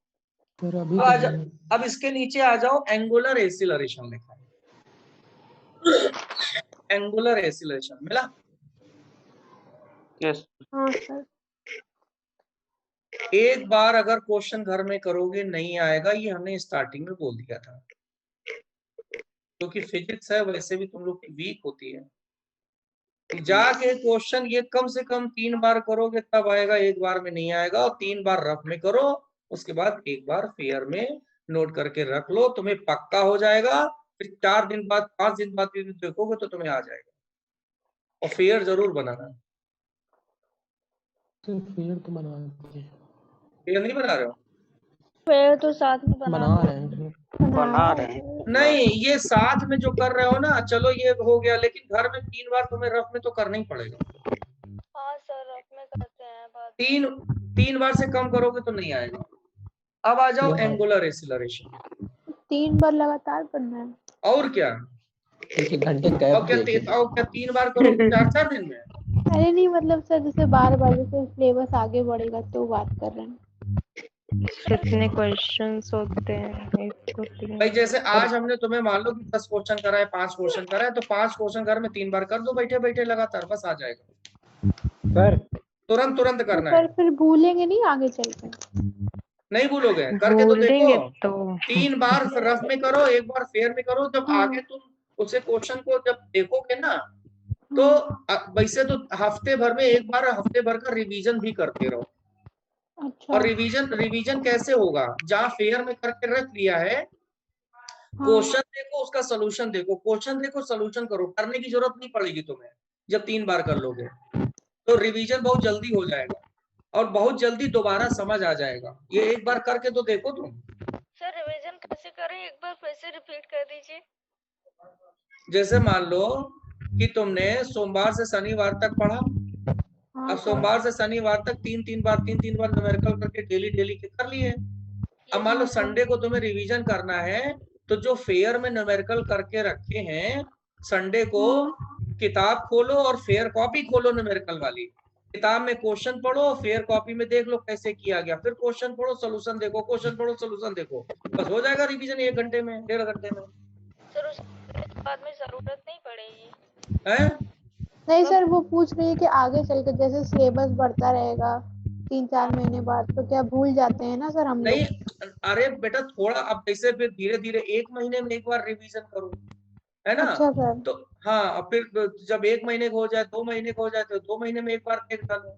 अब इसके नीचे आ जाओ, एंगुलर एक्सीलरेशन लिखा है, एंगुलर एक्सीलरेशन मिला। यस हाँ सर। एक बार अगर क्वेश्चन घर में करोगे नहीं आएगा, ये हमने स्टार्टिंग में बोल दिया था, क्योंकि फिजिक्स है वैसे भी तुम लोग की वीक होती है, जाके क्वेश्चन ये कम से कम 3 बार करोगे तब आएगा, एक बार में नहीं आएगा। और 3 बार रफ में करो, उसके बाद एक बार फेयर में नोट करके रख लो, तुम्हें पक्का हो जाएगा। फिर 4 दिन बाद 5 दिन बाद भी देखोगे तो तुम्हें आ जाएगा। और फेयर जरूर बनाना। फेयर तो बना रहे हैं। फेयर नहीं बना रहे हो? फिर तो साथ में बना रहे हैं। बना रहे हैं। नहीं, ये साथ में जो कर रहे हो ना, चलो ये हो गया, लेकिन घर में 3 बार तुम्हें रफ में तो करना ही पड़ेगा। हाँ सर, रफ में करते हैं बाद। 3 बार से कम करोगे तो नहीं आएगा। अब आ जाओ एंगुलर एक्सीलरेशन। 3 बार लगातार करना है। और क्या, एक घंटे गैप और क्या देके। 3 बार करोगे 4-4 दिन में? अरे नहीं, मतलब सर जैसे बार जैसे सिलेबस आगे बढ़ेगा तो बात कर रहे हैं। कितने क्वेश्चंस होते हैं? भाई जैसे आज हमने तुम्हें मान लो कि 10 क्वेश्चन करा है, 5 क्वेश्चन करा है, तो 5 क्वेश्चन घर में 3 बार कर दो बैठे बैठे लगातार, बस आ जाएगा। सर तुरंत करना है, सर फिर भूलेंगे नहीं आगे चलकर? नहीं भूलोगे, करके तो भूल देंगे देखो। तो 3 बार रफ में करो, एक बार फेयर में करो, जब आगे तुम उसे क्वेश्चन को जब देखोगे ना, तो वैसे तो हफ्ते भर में एक बार, हफ्ते भर का रिवीजन भी करते रहो। अच्छा। और रिवीजन कैसे होगा, जहाँ फेयर में करके रख लिया है, क्वेश्चन देखो उसका सोल्यूशन देखो, क्वेश्चन देखो सोल्यूशन करो, करने की जरूरत नहीं पड़ेगी तुम्हें जब 3 बार कर लोगे, तो रिवीजन बहुत जल्दी हो जाएगा और बहुत जल्दी दोबारा समझ आ जाएगा। ये एक बार करके तो देखो तुम। सर रिवीजन कैसे करें, एक बार फिर से रिपीट कर दीजिए। जैसे मान लो कि तुमने सोमवार से शनिवार तक पढ़ा, अब सोमवार से शनिवार तक 3 बार न्यूमेरिकल करके डेली के कर लिए। अब मान लो संडे को तुम्हें रिवीजन करना है, तो जो फेयर में न्यूमेरिकल करके रखे हैं, संडे को किताब खोलो और फेयर कॉपी खोलो न्यूमेरिकल वाली, किताब में क्वेश्चन पढ़ो, फेयर कॉपी में देख लो कैसे किया गया, फिर क्वेश्चन पढ़ो सोल्यूशन देखो, क्वेश्चन पढ़ो सोल्यूशन देखो, बस हो जाएगा रिवीजन 1 घंटे में, 1.5 घंटे में। सर उसके बाद में जरूरत नहीं पड़ेगी है? नहीं सर, वो पूछ रही है कि आगे चल के जैसे सिलेबस बढ़ता रहेगा 3-4 महीने बाद, तो क्या भूल जाते हैं ना सर हम लोग? नहीं, अरे बेटा थोड़ा, अब जैसे फिर धीरे धीरे 1 महीने में एक बार रिवीजन करो, है ना? अच्छा सर। तो हाँ, फिर जब 1 महीने का हो जाए, 2 महीने का हो जाए, तो 2 महीने में एक बार देख डालो,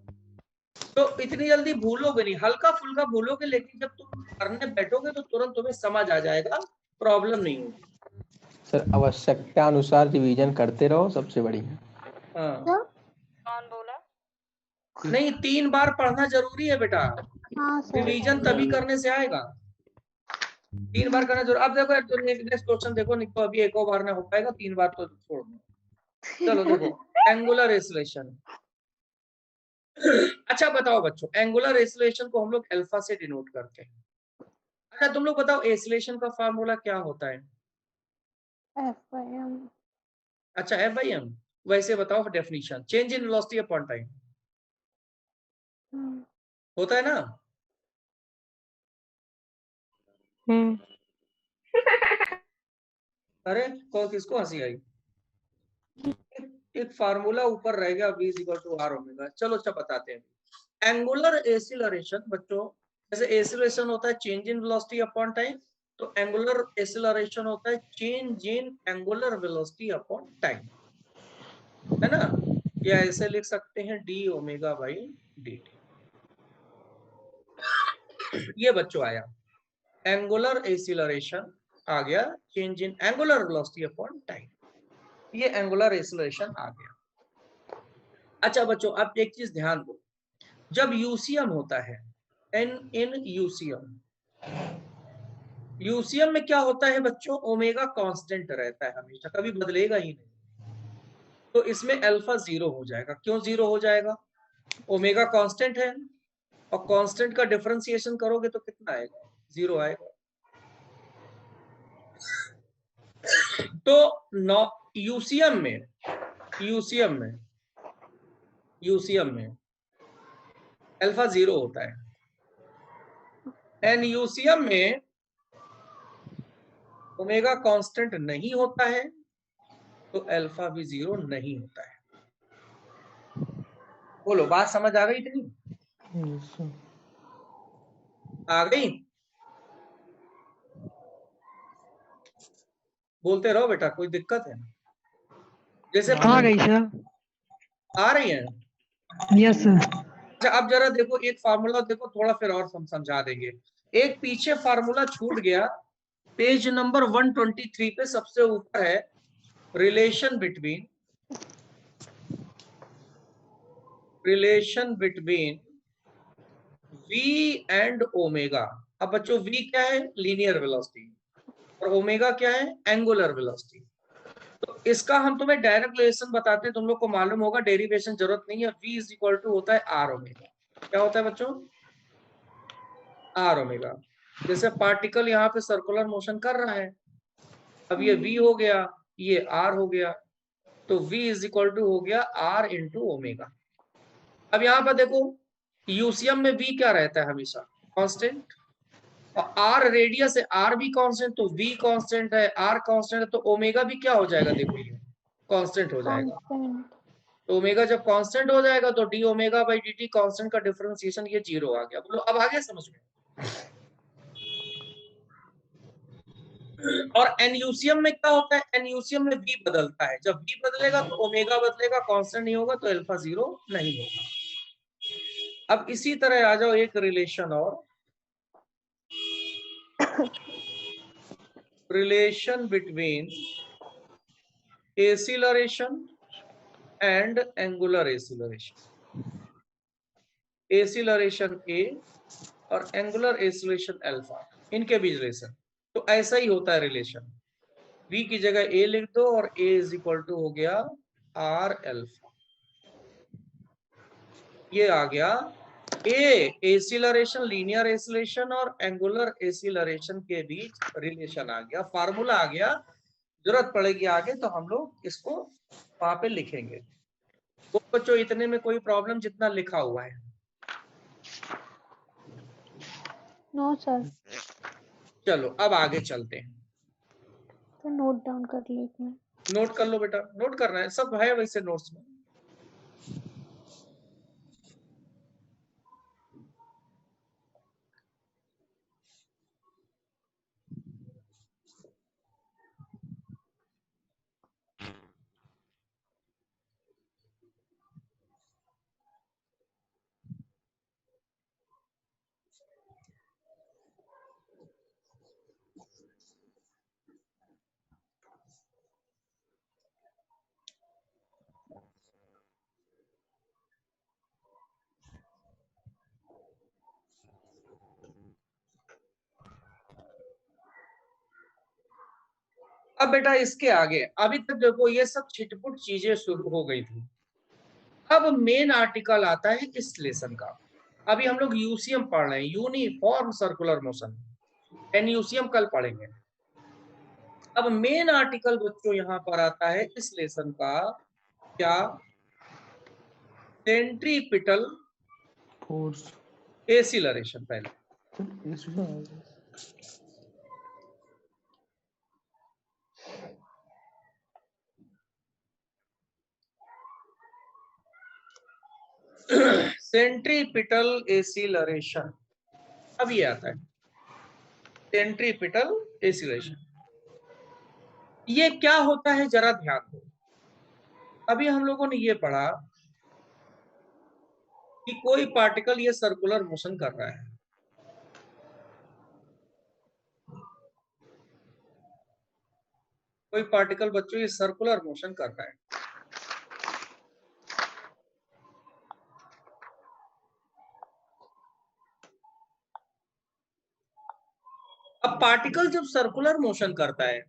तो इतनी जल्दी भूलोगे नहीं, हल्का फुल्का भूलोगे, लेकिन जब तुम करने बैठोगे तो तुरंत तुम्हें समझ आ जाएगा, प्रॉब्लम नहीं होगी। सर आवश्यकता अनुसार रिवीजन करते रहो, सबसे बढ़िया। हाँ, कौन बोला? नहीं 3 बार पढ़ना जरूरी है बेटा, हाँ सर। रिवीजन तभी करने से आएगा, 3 बार करना जरूरी। अब देखो नेक्स्ट क्वेश्चन देखो, नहीं तो अभी एक और बार ना हो पाएगा, 3 बार तो छोड़ दो। चलो देखो एंगुलर एक्सीलरेशन। अच्छा बताओ बच्चों, एंगुलर एक्सीलरेशन को हम लोग अल्फा से डिनोट करते हैं। अच्छा तुम लोग बताओ एक्सीलरेशन का फार्मूला क्या होता है? F/m। अच्छा F/m, वैसे बताओ definition, change in velocity upon time होता है ना। अरे कौन किसको हंसी आई? एक फार्मूला ऊपर रह गया v = r ओमेगा। चलो अच्छा बताते हैं। एंगुलर एसिलरेशन बच्चों, जैसे एसिलरेशन होता है change in velocity upon time, तो एंगुलर एसिलरेशन होता है change in angular velocity upon time, है ना। या ऐसे लिख सकते हैं d ओमेगा बाई dt। ये बच्चों आया एंगुलर एसिलरेशन, आ गया चेंज इन एंगुलर वेलोसिटी अपॉन टाइम, ये एंगुलर एसिलरेशन आ गया। अच्छा बच्चों अब एक चीज ध्यान दो, जब यूसीएम होता है इन यूसीएम में क्या होता है बच्चों, ओमेगा कांस्टेंट रहता है हमेशा, कभी बदलेगा ही नहीं। तो इसमें अल्फा 0 हो जाएगा। क्यों 0 हो जाएगा? ओमेगा कांस्टेंट है, और कांस्टेंट का डिफरेंशिएशन करोगे तो कितना आएगा? 0 आएगा। तो यूसीएम में अल्फा 0 होता है, एनयूसीएम में ओमेगा कांस्टेंट नहीं होता है, तो अल्फा भी 0 नहीं होता है। बोलो बात समझ आ गई इतनी? आ गई? बोलते रहो बेटा, कोई दिक्कत है? जैसे आ गई सर। आ रही है? Yes sir. अच्छा अब जरा देखो एक फार्मूला देखो, थोड़ा फिर और हम समझा देंगे। एक पीछे फार्मूला छूट गया, पेज नंबर 123 पे सबसे ऊपर है, relation between v and omega. अब बच्चों v क्या है? लीनियर वेलोसिटी, और ओमेगा क्या है? Angular velocity. तो इसका हम तुम्हें डायरेक्ट रिलेशन बताते हैं, तुम लोग को मालूम होगा, डेरिवेशन जरूरत नहीं है। v = होता है r ओमेगा। क्या होता है बच्चों? r omega. जैसे पार्टिकल यहाँ पे सर्कुलर मोशन कर रहा है, अब ये v हो गया, ये r हो गया, तो v = हो गया r इंटू ओमेगा। अब यहाँ पर देखो यूसीएम में v क्या रहता है? हमेशा कांस्टेंट, और r रेडियस है, r भी कांस्टेंट, तो v कांस्टेंट है, r कांस्टेंट है, तो ओमेगा भी क्या हो जाएगा? देखो ये कांस्टेंट हो जाएगा। तो ओमेगा जब कांस्टेंट हो जाएगा तो D omega by D T, constant का डिफरेंशिएशन ये 0 आ गया। बोलो अब आगे समझ में? और एनयूसीएम में क्या होता है? एनयूसीएम में v बदलता है, जब v बदलेगा तो ओमेगा बदलेगा, कांस्टेंट नहीं होगा तो अल्फा 0 नहीं होगा। अब इसी तरह आ जाओ एक रिलेशन और, relation between acceleration and angular acceleration. Acceleration A और एंगुलर एसिलरेशन अल्फा, इनके बीच रिलेशन। तो ऐसा ही होता है रिलेशन, v की जगह a लिख दो और a = हो गया r अल्फा। ये आ गया a एसिलरेशन, लीनियर एसिलरेशन और एंगुलर एसिलरेशन के बीच रिलेशन आ गया, फार्मूला आ गया। जरूरत पड़ेगी आगे तो हम लोग इसको वहां पे लिखेंगे। वो बच्चों इतने में कोई प्रॉब्लम जितना लिखा हुआ है? No sir. चलो अब आगे चलते हैं। तो नोट डाउन कर लेते हैं। नोट कर लो बेटा, नोट करना है, सब है वैसे नोट्स में। अब बेटा इसके आगे अभी तक देखो ये सब छिटपुट चीजें शुरू हो गई थी। अब मेन आर्टिकल आता है इस लेसन का। अभी हम लोग यूसीएम पढ़ रहे हैं, यूनिफॉर्म सर्कुलर मोशन, एनयूसीएम कल पढ़ेंगे। अब मेन आर्टिकल बच्चों यहाँ पर आता है इस लेसन का, क्या सेंट्रीपिटल फोर्स एसिलरेशन पहले सेंट्रीपिटल एसिलरेशन, अब ये आता है सेंट्रीपिटल एसिलरेशन। ये क्या होता है जरा ध्यान दो। अभी हम लोगों ने ये पढ़ा कि कोई पार्टिकल ये सर्कुलर मोशन कर रहा है, कोई पार्टिकल बच्चों ये सर्कुलर मोशन कर रहा है। अब पार्टिकल जब सर्कुलर मोशन करता है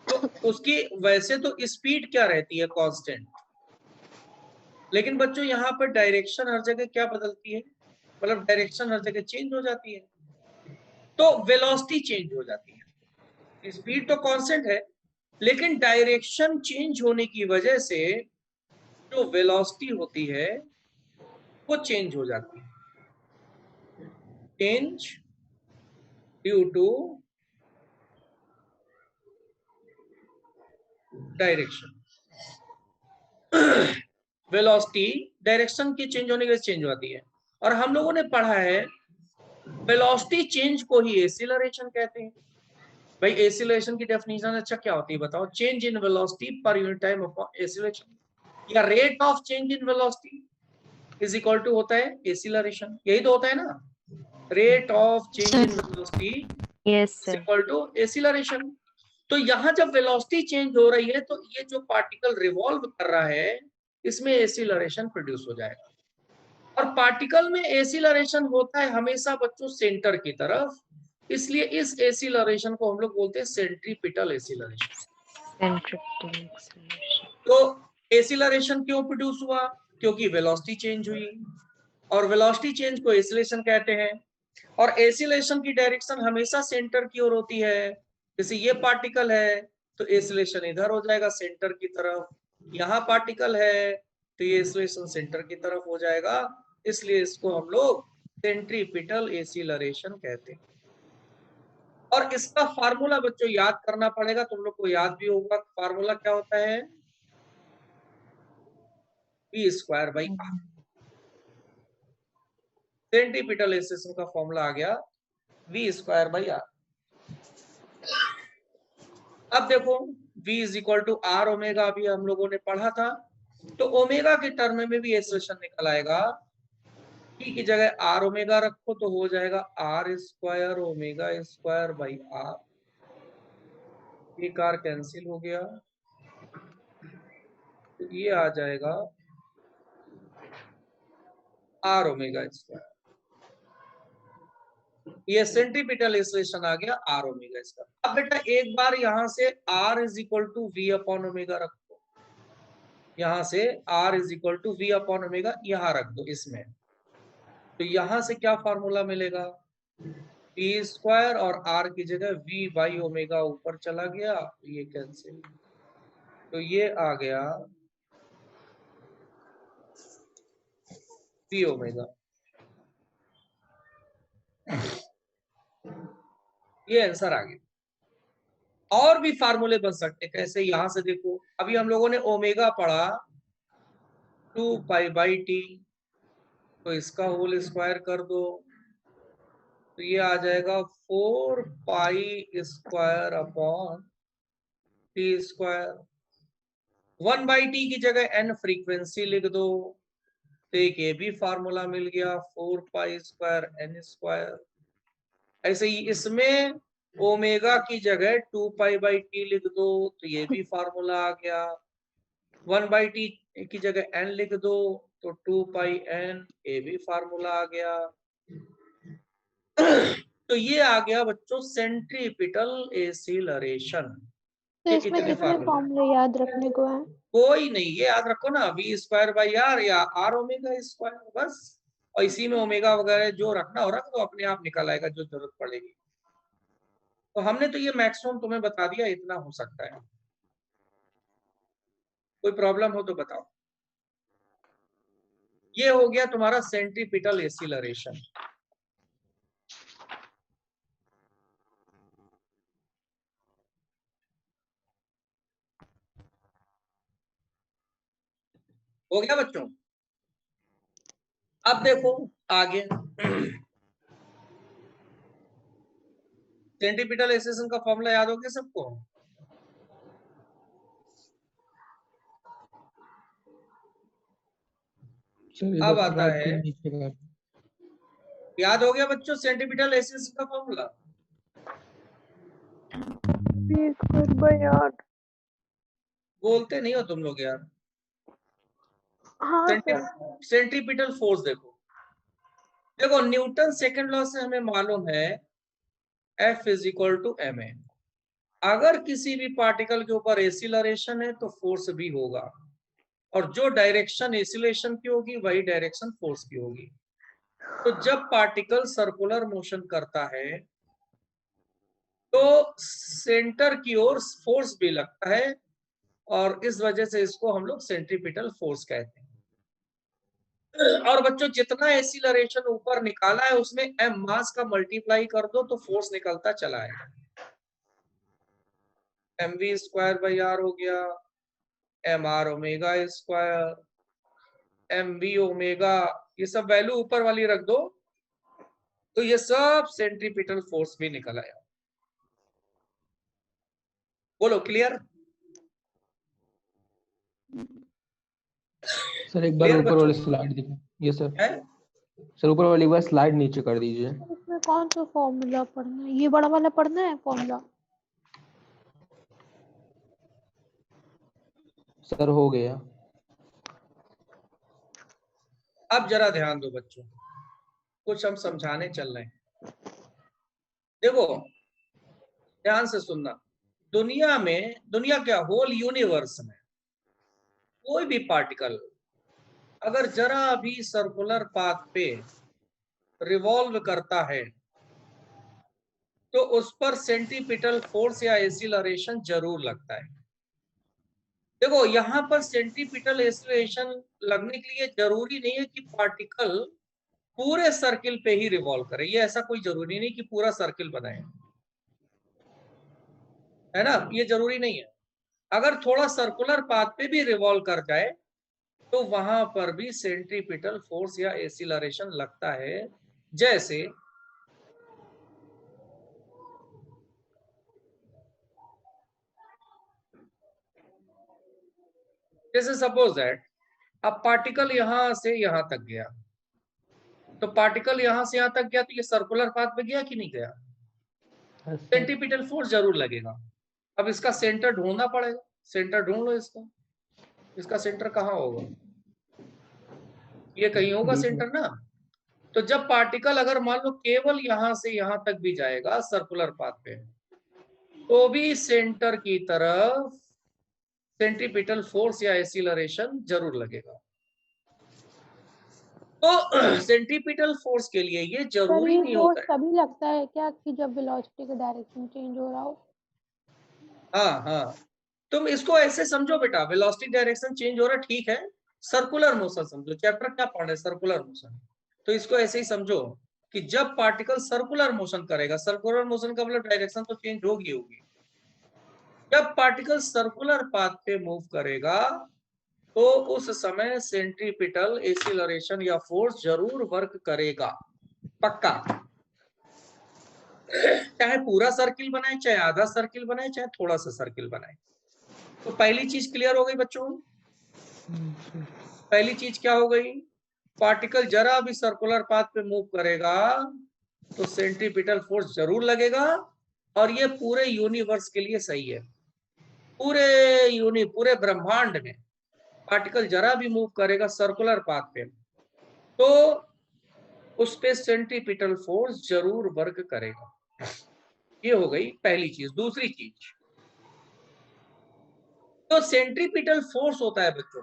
तो उसकी वैसे तो स्पीड क्या रहती है, कांस्टेंट, लेकिन बच्चों यहाँ पर डायरेक्शन हर जगह क्या बदलती है, मतलब डायरेक्शन हर जगह चेंज हो जाती है, तो वेलोसिटी चेंज हो जाती है। स्पीड तो कांस्टेंट है लेकिन डायरेक्शन चेंज होने की वजह से जो वेलोसिटी होती है वो चेंज हो जाती है, change due to direction. Velocity direction की चेंज होने की वजह से चेंज होती है, और हम लोगों ने पढ़ा है वेलोसिटी चेंज को ही एसिलरेशन कहते हैं। भाई एसिलरेशन की डेफिनेशन अच्छा क्या होती है बताओ, change in velocity per unit time upon acceleration, या rate of change in velocity is equal to होता है एसिलरेशन, यही तो होता है ना, rate of change in velocity yes is sir. Equal to acceleration. तो यहाँ जब वेलोसिटी चेंज हो रही है तो ये जो पार्टिकल रिवॉल्व कर रहा है इसमें एसिलरेशन प्रोड्यूस हो जाएगा, और पार्टिकल में एसिलरेशन होता है हमेशा बच्चों सेंटर की तरफ, इसलिए इस एसिलरेशन को हम लोग बोलते हैं सेंट्रीपिटल एसिलरेशन। Centripetal acceleration. तो एसिलरेशन क्यों प्रोड्यूस हुआ, क्योंकि वेलोसिटी चेंज हुई, और वेलोसिटी चेंज को एसिलेशन कहते हैं, और एसिलेशन की डायरेक्शन हमेशा सेंटर की ओर होती है। जैसे ये पार्टिकल है तो एसिलेशन इधर हो जाएगा सेंटर की तरफ, यहाँ पार्टिकल है तो ये एसिलेशन सेंटर की तरफ हो जाएगा, इसलिए इसको हम लोग सेंट्रीपिटल एसिलरेशन कहते हैं। और इसका फार्मूला बच्चों याद करना पड़ेगा, तुम लोग को याद भी होगा, फार्मूला क्या होता है, v square by R. Centripetal acceleration का फॉर्मूला आ गया v स्क्वायर बाई आर। अब देखो v is equal to R omega, अभी हम लोगों ने पढ़ा था, तो ओमेगा के टर्म में भी एक्सप्रेशन निकल आएगा, t की जगह आर ओमेगा रखो तो हो जाएगा R square omega square by R, एक आर कैंसिल हो गया तो ये आ जाएगा आर ओमेगा स्क्वायर, ये सेंट्रीपिटल एक्सेलरेशन आ गया आर ओमेगा स्क्वायर। अब बेटा एक बार यहां से R is equal to V upon omega रखो, यहां से R is equal to V upon omega यहां रख दो इसमें, तो यहां से क्या फार्मूला मिलेगा, वी स्क्वायर और आर की जगह वी बाई ओमेगा ऊपर चला गया, ये कैंसिल, तो ये आ गया वी ओमेगा, ये आंसर आ गया। और भी फार्मूले बन सकते हैं, कैसे, यहां से देखो, अभी हम लोगों ने ओमेगा पढ़ा 2 पाई बाई टी, तो इसका होल स्क्वायर कर दो तो ये आ जाएगा 4 pi square upon T square, 1 by T की जगह n फ्रीक्वेंसी लिख दो तो एक ये भी फार्मूला मिल गया 4 पाई स्क्वायर n स्क्वायर। ऐसे ही इसमें ओमेगा की जगह 2 पाई बाई टी लिख दो तो ये भी फार्मूला आ गया, 1 बाई टी की जगह n लिख दो तो 2 पाई n, ये भी फार्मूला आ गया। तो ये आ गया बच्चों सेंट्रीपिटल एसिलरेशन। तो इसमें कितने फॉर्मूले याद रखने को है? कोई नहीं, ये याद रखो ना, वी स्क्वायर बाई आर या आर ओमेगा स्क्वायर, बस, और इसी में ओमेगा वगैरह जो रखना हो रख दो, अपने आप निकल आएगा जो जरूरत पड़ेगी। तो हमने तो ये मैक्सिमम तुम्हें बता दिया, इतना हो सकता है। कोई प्रॉब्लम हो तो बताओ। ये हो गया तुम्हारा सेंट्रीपिटल एक्सीलरेशन। हो गया बच्चों। अब देखो आगे सेंट्रीपिटल एक्सीलरेशन का फॉर्मूला याद हो गया सबको? अब आता है, याद हो गया बच्चों सेंट्रीपिटल एक्सीलरेशन का फॉर्मूला? बोलते नहीं हो तुम लोग यार। हाँ सर। सेंट्रीपिटल फोर्स देखो, देखो न्यूटन सेकंड लॉ से हमें मालूम है F is equal to ma। अगर किसी भी पार्टिकल के ऊपर एक्सीलरेशन है तो फोर्स भी होगा, और जो डायरेक्शन एक्सीलरेशन की होगी वही डायरेक्शन फोर्स की होगी। तो जब पार्टिकल सर्कुलर मोशन करता है तो सेंटर की ओर फोर्स भी लगता है, और इस वजह से इसको हम लोग सेंट्रीपिटल फोर्स कहते हैं। और बच्चों जितना एक्सीलरेशन ऊपर निकाला है उसमें m मास का मल्टीप्लाई कर दो तो फोर्स निकलता चला आएगा। mv स्क्वायर बाई आर हो गया, mr omega square, mv omega, ये सब वैल्यू ऊपर वाली रख दो तो ये सब सेंट्रीपिटल फोर्स भी निकल आया। बोलो क्लियर? सर एक बार Clear ऊपर बच्चों? वाली स्लाइड दिखा। ये सर है सर ऊपर वाली एक बार स्लाइड नीचे कर दीजिए। इसमें कौन सा फॉर्मूला पढ़ना है? ये बड़ा वाला पढ़ना है फॉर्मूला? सर हो गया। अब जरा ध्यान दो बच्चों, कुछ हम समझाने चल रहे हैं। देखो ध्यान से सुनना, दुनिया में, दुनिया क्या होल यूनिवर्स में कोई भी पार्टिकल अगर जरा भी सर्कुलर पाथ पे रिवॉल्व करता है तो उस पर सेंट्रीपिटल फोर्स या एक्सीलरेशन जरूर लगता है। देखो यहाँ पर सेंट्रीपिटल एक्सीलरेशन लगने के लिए जरूरी नहीं है कि पार्टिकल पूरे सर्किल पे ही रिवॉल्व करे, ये ऐसा कोई जरूरी नहीं कि पूरा सर्किल बनाए, है ना, ये जरूरी नहीं है। अगर थोड़ा सर्कुलर पाथ पे भी रिवॉल्व कर जाए तो वहां पर भी सेंट्रीपिटल फोर्स या एक्सीलरेशन लगता है। जैसे सपोज दैट अब पार्टिकल यहां से यहां तक गया, तो पार्टिकल यहां से यहां तक गया तो ये सर्कुलर पाथ पे गया कि नहीं गया? सेंट्रीपिटल फोर्स जरूर लगेगा। अब इसका सेंटर ढूंढना पड़ेगा, सेंटर ढूंढ लो इसका, इसका सेंटर कहाँ होगा? ये कहीं होगा सेंटर ना। तो जब पार्टिकल अगर मान लो केवल यहां से यहां तक भी जाएगा सर्कुलर पाथ पे, तो भी सेंटर की तरफ सेंट्रीपिटल फोर्स या एक्सीलरेशन जरूर लगेगा। तो सेंट्रीपिटल फोर्स के लिए ये जरूरी नहीं होता है। तभी लगता है क्या कि जब वेलोसिटी का डायरेक्शन चेंज हो रहा हो? हाँ हाँ, तुम इसको ऐसे समझो बेटा, वेलोसिटी डायरेक्शन चेंज हो रहा है ठीक है, सर्कुलर मोशन समझो, चैप्टर क्या पढ़ रहे हैं, सर्कुलर मोशन। तो इसको ऐसे ही समझो कि जब पार्टिकल सर्कुलर मोशन करेगा, सर्कुलर मोशन का मतलब डायरेक्शन तो चेंज होगी होगी, जब पार्टिकल सर्कुलर पाथ पे मूव करेगा तो उस समय सेंट्रीपिटल एक्सीलरेशन या फोर्स जरूर वर्क करेगा, पक्का। चाहे पूरा सर्किल बनाए, चाहे आधा सर्किल बनाए, चाहे थोड़ा सा सर्किल बनाए। तो पहली चीज क्लियर हो गई बच्चों? पहली चीज क्या हो गई? पार्टिकल जरा भी सर्कुलर पाथ पे मूव करेगा तो सेंट्रीपिटल फोर्स जरूर लगेगा, और ये पूरे यूनिवर्स के लिए सही है। पूरे ब्रह्मांड में पार्टिकल जरा भी मूव करेगा सर्कुलर पाथ पे तो उस पे सेंट्रीपिटल फोर्स जरूर वर्क करेगा। ये हो गई पहली चीज। दूसरी चीज, तो सेंट्रीपिटल फोर्स होता है बच्चों,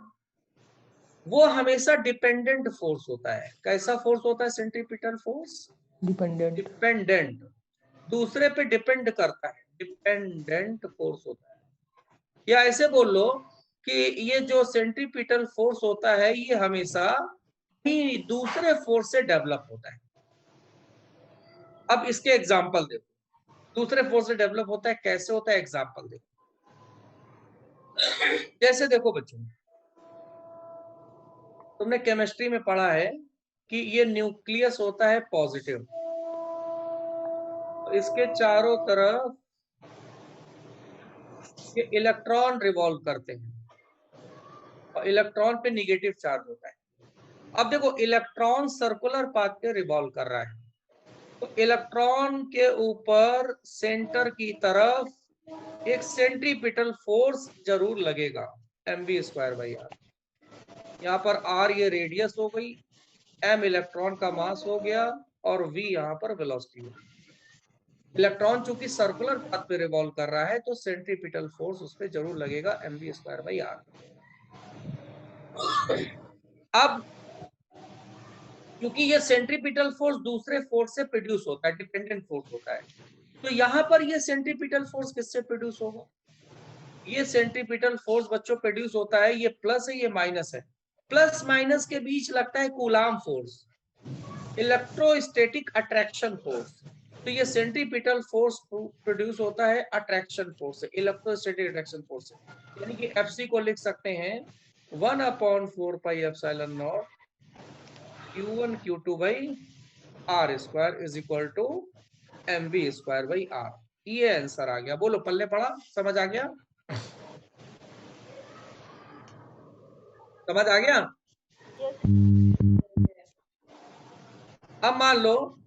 वो हमेशा डिपेंडेंट फोर्स होता है। कैसा फोर्स होता है सेंट्रीपिटल फोर्स? डिपेंडेंट, दूसरे पे डिपेंड करता है, डिपेंडेंट फोर्स होता है। या ऐसे बोल लो कि ये जो सेंट्रीपिटल फोर्स होता है ये हमेशा ही दूसरे फोर्स से डेवलप होता है। अब इसके एग्जाम्पल देखो, दूसरे फोर्स से डेवलप होता है, कैसे होता है, एग्जाम्पल देखो। जैसे देखो बच्चों, तुमने केमिस्ट्री में पढ़ा है कि ये न्यूक्लियस होता है पॉजिटिव, तो इसके चारों तरफ ये इलेक्ट्रॉन रिवॉल्व करते हैं और इलेक्ट्रॉन पे निगेटिव चार्ज होता है। अब देखो इलेक्ट्रॉन सर्कुलर पाथ पे रिवॉल्व कर रहा है, तो इलेक्ट्रॉन के ऊपर सेंटर की तरफ एक सेंट्रीपिटल फोर्स जरूर लगेगा, mv²/r। यहाँ पर r ये रेडियस हो गई, m इलेक्ट्रॉन का मास हो गया और v यहाँ पर वेलोसिटी हो गई। इलेक्ट्रॉन चूंकि सर्कुलर पाथ पे रिवॉल्व कर रहा है तो सेंट्रीपिटल फोर्स उस पर जरूर लगेगा, mv²/r। अब क्योंकि ये सेंट्रीपिटल फोर्स दूसरे फोर्स से प्रोड्यूस होता है, डिपेंडेंट फोर्स होता है, तो यहाँ पर ये सेंट्रीपिटल फोर्स किससे प्रोड्यूस होगा? ये सेंट्रीपिटल फोर्स बच्चों प्रोड्यूस होता है, ये प्लस है ये माइनस है, प्लस माइनस के बीच लगता है coulomb force, electrostatic attraction force. तो ये सेंट्रीपिटल फोर्स प्रोड्यूस होता है अट्रैक्शन फोर्स से, इलेक्ट्रोस्टैटिक अट्रैक्शन फोर्स से। यानी कि एफसी को लिख सकते हैं 1/4πε0 Q1 Q2/r² is equal to mv²/r। ये आंसर आ गया। बोलो पल्ले पड़ा, समझ आ गया? समझ आ गया? अब मान लो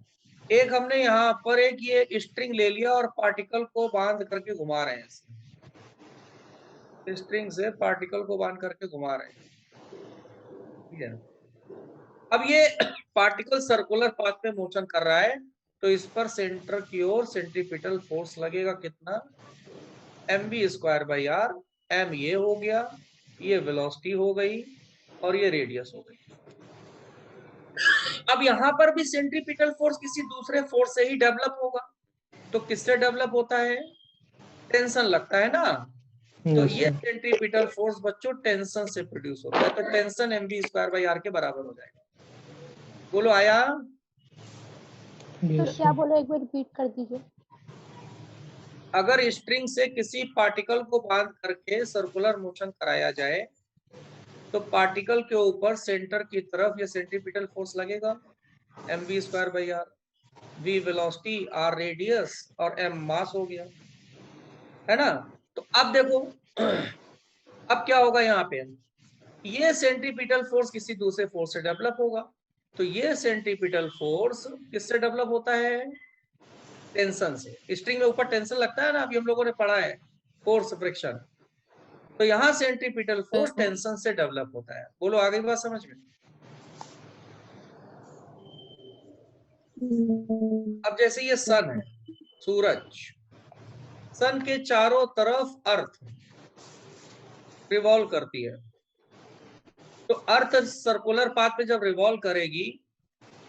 एक हमने यहाँ पर एक ये स्ट्रिंग ले लिया और पार्टिकल को बांध करके घुमा रहे हैं, स्ट्रिंग से पार्टिकल को बांध करके घुमा रहे हैं, ठीक है। अब ये पार्टिकल सर्कुलर पाथ पे मोशन कर रहा है, तो इस पर सेंटर की ओर सेंट्रीपिटल फोर्स लगेगा कितना? mv²/r। m ये हो गया, ये वेलोसिटी हो गई और ये रेडियस हो गई। अब यहाँ पर भी सेंट्रीपिटल फोर्स किसी दूसरे फोर्स से ही डेवलप होगा, तो किससे डेवलप होता है? टेंशन लगता है ना, तो ये सेंट्रीपिटल फोर्स बच्चों टेंशन से प्रोड्यूस होता है, तो टेंशन mv²/r के बराबर हो जाएगा। बोलो आया? तो क्या बोलो, एक बार रिपीट कर दीजिए। अगर स्ट्रिंग से किसी पार्टिकल को बांध करके सर्कुलर मोशन कराया जाए तो पार्टिकल के ऊपर सेंटर की तरफ ये सेंट्रीपिटल फोर्स लगेगा, mv²/r, v velocity, r radius और m मास हो गया, है ना। तो अब देखो अब क्या होगा, यहाँ पे ये सेंट्रीपिटल फोर्स किसी दूसरे फोर्स से डेवलप होगा, तो ये सेंट्रीपिटल फोर्स किससे डेवलप होता है? टेंशन से। स्ट्रिंग में ऊपर टेंशन लगता है ना, अभी हम लोगों ने पढ़ा है फोर्स फ्रिक्शन, तो यहाँ सेंट्रीपिटल फोर्स टेंशन से डेवलप होता है। बोलो आ गई बात समझ में? अब जैसे ये सन है, सूरज, सन के चारों तरफ अर्थ रिवॉल्व करती है, तो अर्थ सर्कुलर पाथ पे जब रिवॉल्व करेगी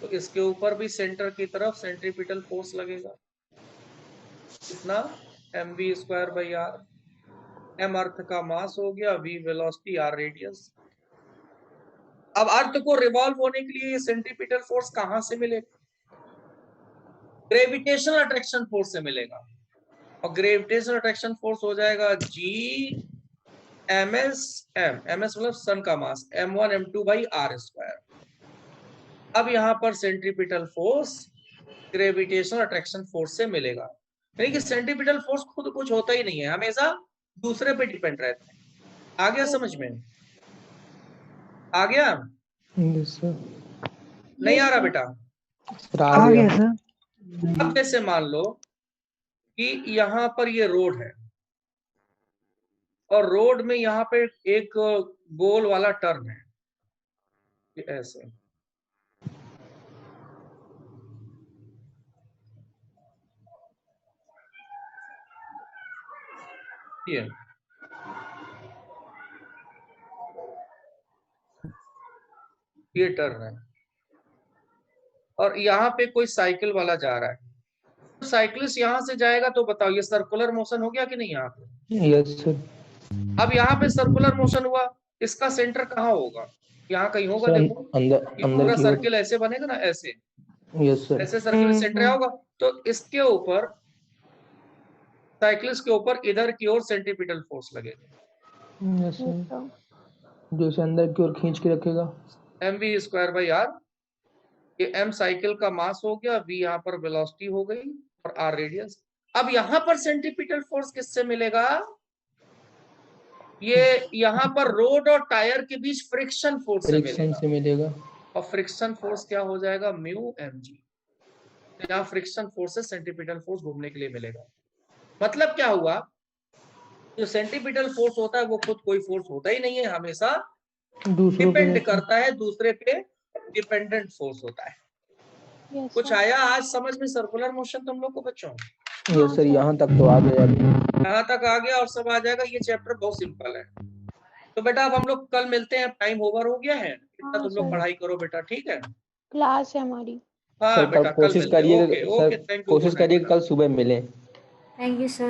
तो इसके ऊपर भी सेंटर की तरफ सेंट्रीपिटल फोर्स लगेगा, कितना? mv²/r। m अर्थ का मास हो गया, v वेलोसिटी, r रेडियस। अब अर्थ को रिवॉल्व होने के लिए ये सेंट्रीपिटल फोर्स कहां से मिलेगा? ग्रेविटेशनल अट्रैक्शन फोर्स से मिलेगा, और ग्रेविटेशनल अट्रैक्शन फोर्स हो जाएगा g ms m, ms मतलब सन का मास, m1 m2/r²। अब यहाँ पर centripetal force gravitational attraction force से मिलेगा, यानी कि सेंट्रीपिटल फोर्स खुद कुछ होता ही नहीं है, हमेशा दूसरे पे डिपेंड रहता है। आ गया समझ में? आ गया? नहीं आ रहा बेटा? आ गया सर। अब जैसे मान लो कि यहाँ पर ये रोड है और रोड में यहाँ पे एक गोल वाला टर्न है, ये ऐसे, ये टर्न है और यहाँ पे कोई साइकिल वाला जा रहा है, तो साइकिलिस्ट यहाँ से जाएगा तो बताओ ये सर्कुलर मोशन हो गया कि नहीं? यहाँ पे यस सर। अब यहाँ पे सर्कुलर मोशन हुआ, इसका सेंटर कहाँ होगा? यहाँ कहीं होगा, सर देखो अंदर ये अंदर पूरा की ओर। सर्किल ऐसे बनेगा ना, ऐसे यस सर। ऐसे सर्किल सेंटर होगा, तो इसके ऊपर साइक्लिस्ट के ऊपर इधर की ओर सेंट्रीपिटल फोर्स लगेगा, यस सर, जो इसे अंदर की ओर खींच के रखेगा। mv²/r। ये m साइकिल का मास हो गया, v यहाँ पर वेलोसिटी हो गई और r रेडियस। अब यहाँ पर सेंट्रीपिटल फोर्स किससे मिलेगा? ये यहाँ पर रोड और टायर के बीच फ्रिक्शन फोर्स से फ्रिक्शन मिलेगा, से मिलेगा। और फ्रिक्शन फोर्स क्या हो जाएगा? Mu mg। यहाँ फ्रिक्शन फोर्स से सेंट्रीपिटल फोर्स घूमने के लिए मिलेगा। मतलब क्या हुआ? जो सेंट्रीपिटल फोर्स होता है वो खुद कोई फोर्स होता ही नहीं है, हमेशा दूसरों पे डिपेंड करता है, दूसरे पे डिपेंडेंट फोर्स होता है। कुछ आया आज समझ में सर्कुलर मोशन तुम लोग को बच्चों? यस सर, यहाँ तक तो आ गया अभी। यहाँ तक आ गया और सब आ जाएगा। ये चैप्टर बहुत सिंपल है। तो बेटा अब हम लोग कल मिलते हैं, टाइम ओवर हो गया है, इतना तुम लोग पढ़ाई करो बेटा, ठीक है? क्लास है हमारी। हाँ सर बेटा, कल कोशिश मिलते हैं। करिए okay sir, okay, thank you, कोशिश करिए कल सुबह मिलें। Thank you sir.